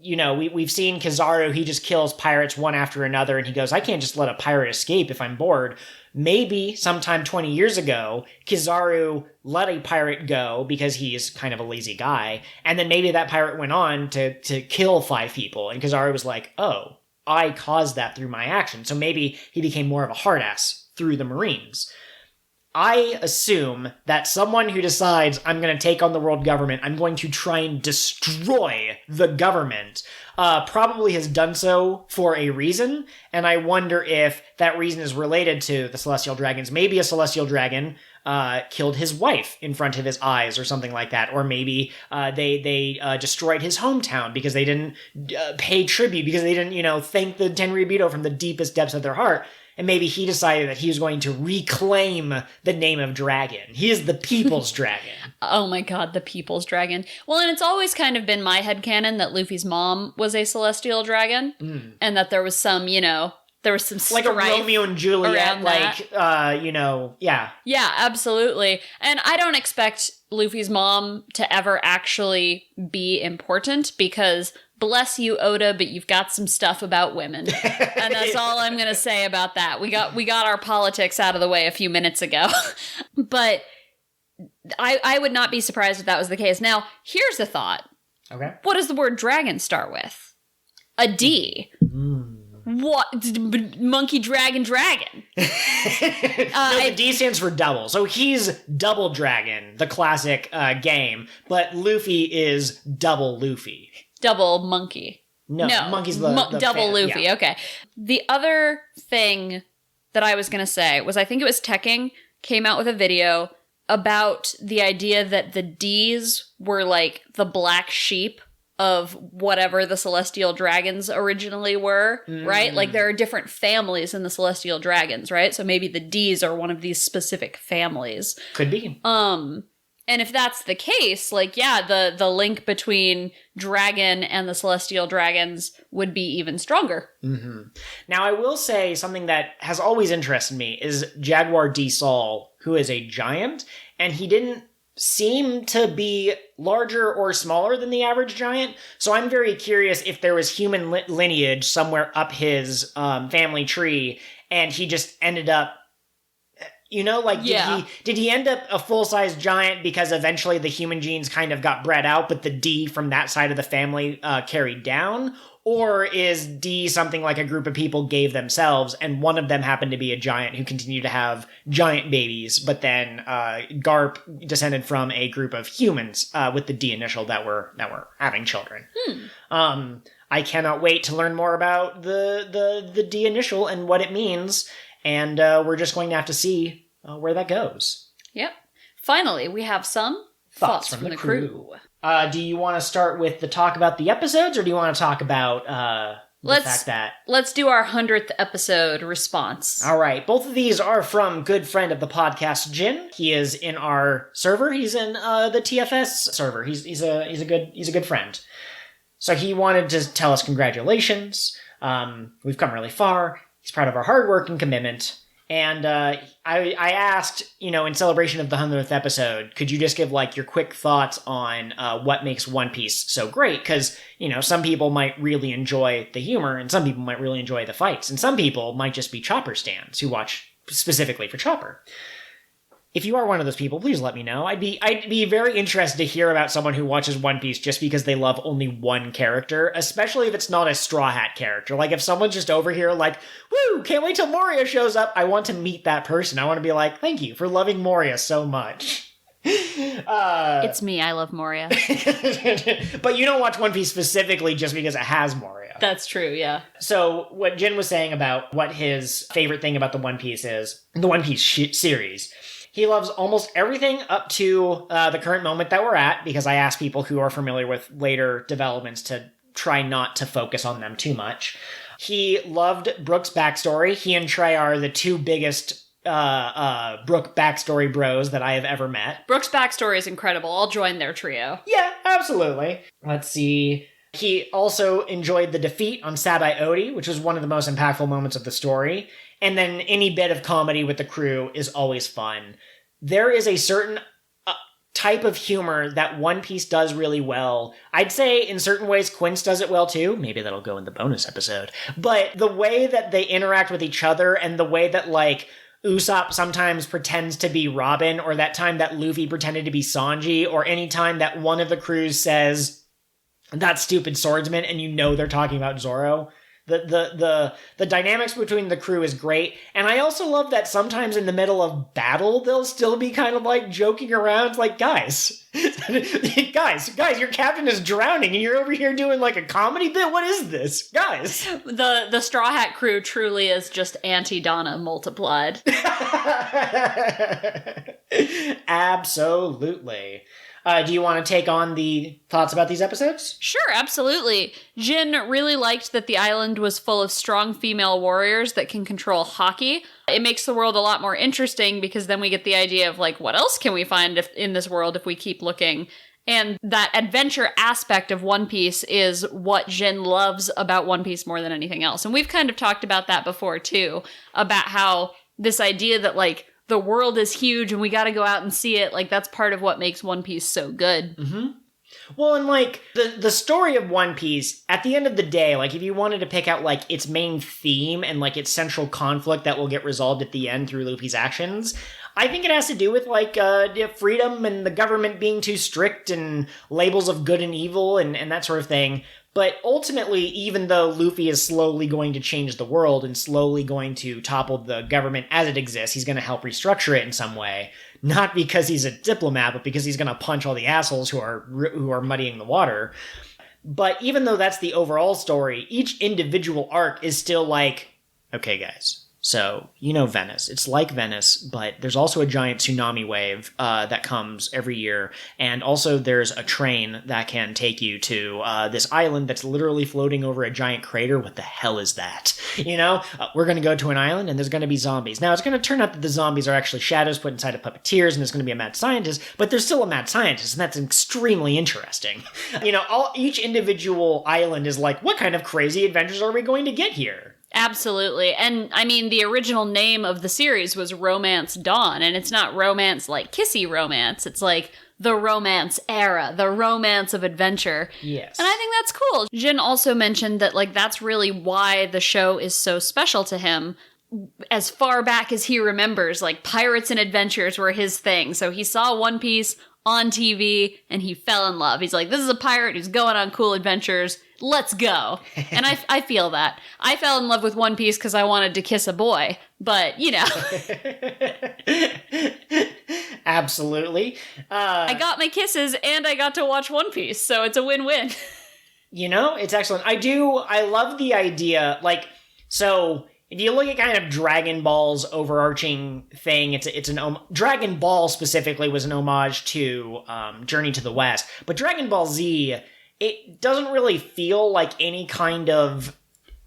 you know, we've seen Kizaru, he just kills pirates one after another, and he goes, I can't just let a pirate escape if I'm bored. Maybe sometime 20 years ago, Kizaru let a pirate go because he's kind of a lazy guy, and then maybe that pirate went on to kill 5 people, and Kizaru was like, oh, I caused that through my action. So maybe he became more of a hard ass through the Marines. I assume that someone who decides, I'm going to take on the world government, I'm going to try and destroy the government, probably has done so for a reason, and I wonder if that reason is related to the Celestial Dragons. Maybe a Celestial Dragon killed his wife in front of his eyes or something like that, or maybe they destroyed his hometown because they didn't pay tribute, because they didn't, you know, thank the Tenryubito from the deepest depths of their heart. And maybe he decided that he was going to reclaim the name of dragon. He is the people's dragon. Oh my god, the people's dragon. Well, and it's always kind of been my headcanon that Luffy's mom was a celestial dragon. And that there was some, you know, there was some strife like a Romeo and Juliet, like, you know, yeah. Yeah, absolutely. And I don't expect Luffy's mom to ever actually be important because... Bless you, Oda, but you've got some stuff about women. And that's all I'm going to say about that. We got our politics out of the way a few minutes ago. But I would not be surprised if that was the case. Now, here's a thought. Okay. What does the word dragon start with? A D. What? Monkey, dragon, dragon. No, the D stands for double. So he's Double Dragon, the classic game, but Luffy is Double Luffy. Double monkey. No, monkey's the double fan. Luffy. Yeah. Okay. The other thing that I was going to say was I think it was Tekking came out with a video about the idea that the D's were like the black sheep of whatever the Celestial Dragons originally were, right? Like there are different families in the Celestial Dragons, right? So maybe the D's are one of these specific families. Could be. And if that's the case, like, yeah, the link between Dragon and the Celestial Dragons would be even stronger. Mm-hmm. Now, I will say something that has always interested me is Jaguar D. Saul, who is a giant, and he didn't seem to be larger or smaller than the average giant. So I'm very curious if there was human lineage somewhere up his family tree, and he just ended up, you know, like, did he end up a full-size giant because eventually the human genes kind of got bred out, but the D from that side of the family carried down? Or is D something like a group of people gave themselves, and one of them happened to be a giant who continued to have giant babies, but then Garp descended from a group of humans with the D initial that were having children? I cannot wait to learn more about the D initial and what it means. And we're just going to have to see where that goes. Yep. Finally, we have some thoughts from the crew. Do you want to start with the talk about the episodes, or do you want to talk about the fact that... Let's do our 100th episode response. All right. Both of these are from good friend of the podcast, Jin. He is in our server. He's in the TFS server. He's a good friend. So he wanted to tell us congratulations. We've come really far. He's proud of our hard work and commitment. And I asked, you know, in celebration of the 100th episode, could you just give, like, your quick thoughts on what makes One Piece so great? Because, you know, some people might really enjoy the humor, and some people might really enjoy the fights, and some people might just be Chopper stans who watch specifically for Chopper. If you are one of those people, please let me know. I'd be very interested to hear about someone who watches One Piece just because they love only one character, especially if it's not a Straw Hat character. Like, if someone's just over here like, woo, can't wait till Moria shows up, I want to meet that person. I want to be like, thank you for loving Moria so much. It's me, I love Moria. But you don't watch One Piece specifically just because it has Moria. That's true, yeah. So, what Jin was saying about what his favorite thing about the One Piece is, the One Piece series... He loves almost everything up to the current moment that we're at, because I asked people who are familiar with later developments to try not to focus on them too much. He loved Brooke's backstory. He and Trey are the two biggest Brooke backstory bros that I have ever met. Brooke's backstory is incredible. I'll join their trio. Yeah, absolutely. Let's see. He also enjoyed the defeat on Sabai Odi, which was one of the most impactful moments of the story. And then any bit of comedy with the crew is always fun. There is a certain type of humor that One Piece does really well. I'd say in certain ways Quince does it well too. Maybe that'll go in the bonus episode. But the way that they interact with each other and the way that, like, Usopp sometimes pretends to be Robin, or that time that Luffy pretended to be Sanji, or any time that one of the crews says, "That stupid swordsman," and you know they're talking about Zoro. The dynamics between the crew is great. And I also love that sometimes in the middle of battle, they'll still be kind of like joking around. It's like, guys, guys, your captain is drowning and you're over here doing like a comedy bit? What is this? Guys. The Straw Hat crew truly is just anti-Donna multiplied. Absolutely. Do you want to take on the thoughts about these episodes? Sure, absolutely. Jin really liked that the island was full of strong female warriors that can control hockey. It makes the world a lot more interesting because then we get the idea of, like, what else can we find in this world if we keep looking? And that adventure aspect of One Piece is what Jin loves about One Piece more than anything else. And we've kind of talked about that before, too, about how this idea that, like, the world is huge and we got to go out and see it. Like, that's part of what makes One Piece so good. Mm-hmm. Well, and like the story of One Piece, at the end of the day, like if you wanted to pick out like its main theme and like its central conflict that will get resolved at the end through Luffy's actions, I think it has to do with like freedom and the government being too strict and labels of good and evil and that sort of thing. But ultimately, even though Luffy is slowly going to change the world and slowly going to topple the government as it exists, he's going to help restructure it in some way. Not because he's a diplomat, but because he's going to punch all the assholes who are muddying the water. But even though that's the overall story, each individual arc is still like, okay, guys, so, you know Venice. It's like Venice, but there's also a giant tsunami wave that comes every year. And also there's a train that can take you to this island that's literally floating over a giant crater. What the hell is that? You know, we're going to go to an island and there's going to be zombies. Now, it's going to turn out that the zombies are actually shadows put inside of puppeteers, and there's going to be a mad scientist, but there's still a mad scientist, and that's extremely interesting. You know, each individual island is like, what kind of crazy adventures are we going to get here? Absolutely. And I mean, the original name of the series was Romance Dawn, and it's not romance like kissy romance. It's like the romance era, the romance of adventure. Yes. And I think that's cool. Jin also mentioned that, like, that's really why the show is so special to him. As far back as he remembers, like, pirates and adventures were his thing. So he saw One Piece on TV and he fell in love. He's like, this is a pirate who's going on cool adventures. Let's go. And I feel that. I fell in love with One Piece because I wanted to kiss a boy. But, you know. Absolutely. I got my kisses and I got to watch One Piece. So it's a win-win. You know, it's excellent. I love the idea. Like, so if you look at kind of Dragon Ball's overarching thing, Dragon Ball specifically was an homage to Journey to the West. But Dragon Ball Z, it doesn't really feel like any kind of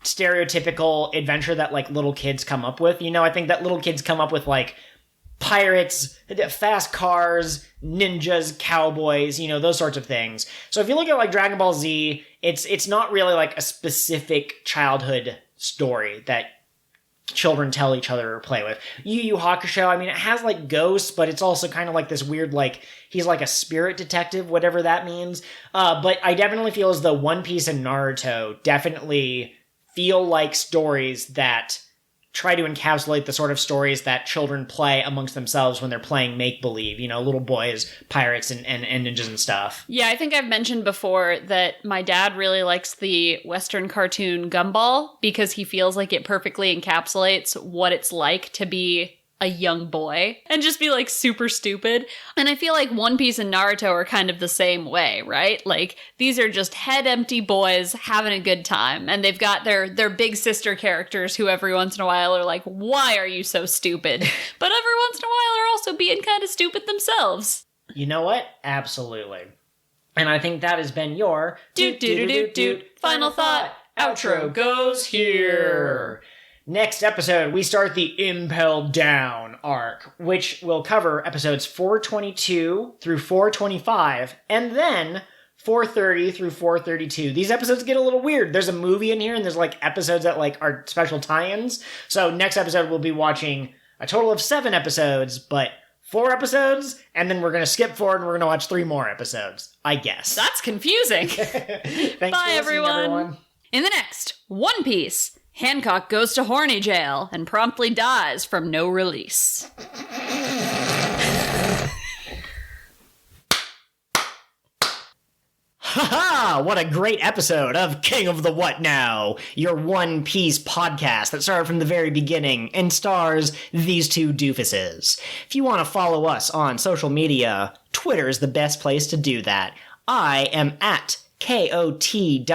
stereotypical adventure that like little kids come up with. You know, I think that little kids come up with like pirates, fast cars, ninjas, cowboys, you know, those sorts of things. So if you look at like Dragon Ball Z, it's not really like a specific childhood story that children tell each other or play with. Yu Yu Hakusho, I mean, it has like ghosts, but it's also kind of like this weird, like, he's like a spirit detective, whatever that means. But I definitely feel as though One Piece and Naruto definitely feel like stories that try to encapsulate the sort of stories that children play amongst themselves when they're playing make-believe, you know, little boys, pirates, and ninjas and stuff. Yeah, I think I've mentioned before that my dad really likes the Western cartoon Gumball because he feels like it perfectly encapsulates what it's like to be a young boy and just be like super stupid. And I feel like One Piece and Naruto are kind of the same way, right? Like, these are just head empty boys having a good time, and they've got their big sister characters who every once in a while are like, why are you so stupid? But every once in a while are also being kind of stupid themselves. You know what? Absolutely. And I think that has been your Doot. Final thought. Outro goes here. Next episode, we start the Impel Down arc, which will cover episodes 422 through 425, and then 430 through 432. These episodes get a little weird. There's a movie in here, and there's like episodes that like are special tie-ins. So next episode, we'll be watching a total of 7 episodes, but 4 episodes, and then we're going to skip forward and we're going to watch 3 more episodes, I guess. That's confusing. Thanks Bye, for listening, everyone. In the next One Piece, Hancock goes to horny jail and promptly dies from no release. Haha! What a great episode of King of the What Now, your One Piece podcast that started from the very beginning and stars these 2 doofuses. If you want to follow us on social media, Twitter is the best place to do that. I am at KOTWN_pod.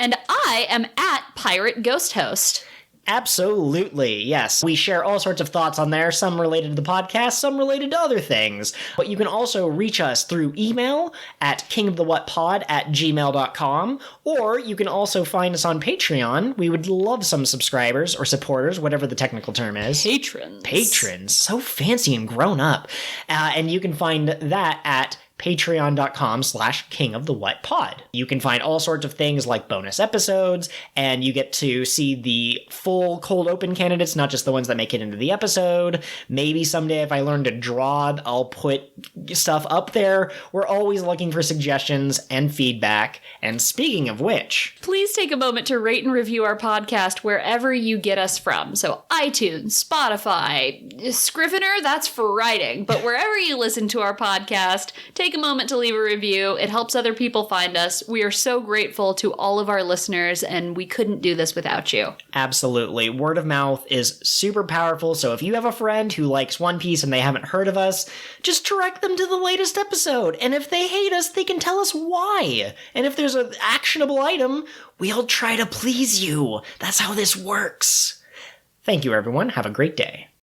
And I am at Pirate Ghost Host. Absolutely, yes. We share all sorts of thoughts on there, some related to the podcast, some related to other things. But you can also reach us through email at kingofthewhatpod@gmail.com, or you can also find us on Patreon. We would love some subscribers or supporters, whatever the technical term is. Patrons. So fancy and grown up. And you can find that at patreon.com/kingofthewhatpod. You can find all sorts of things like bonus episodes, and you get to see the full cold open candidates, not just the ones that make it into the episode. Maybe someday if I learn to draw, I'll put stuff up there. We're always looking for suggestions and feedback. And speaking of which, please take a moment to rate and review our podcast wherever you get us from. So iTunes, Spotify, Scrivener, that's for writing. But wherever you listen to our podcast, take a moment to leave a review. It helps other people find us. We are so grateful to all of our listeners, and we couldn't do this without you. Absolutely. Word of mouth is super powerful, so if you have a friend who likes One Piece and they haven't heard of us, just direct them to the latest episode. And if they hate us, they can tell us why. And if there's an actionable item, we'll try to please you. That's how this works. Thank you, everyone. Have a great day.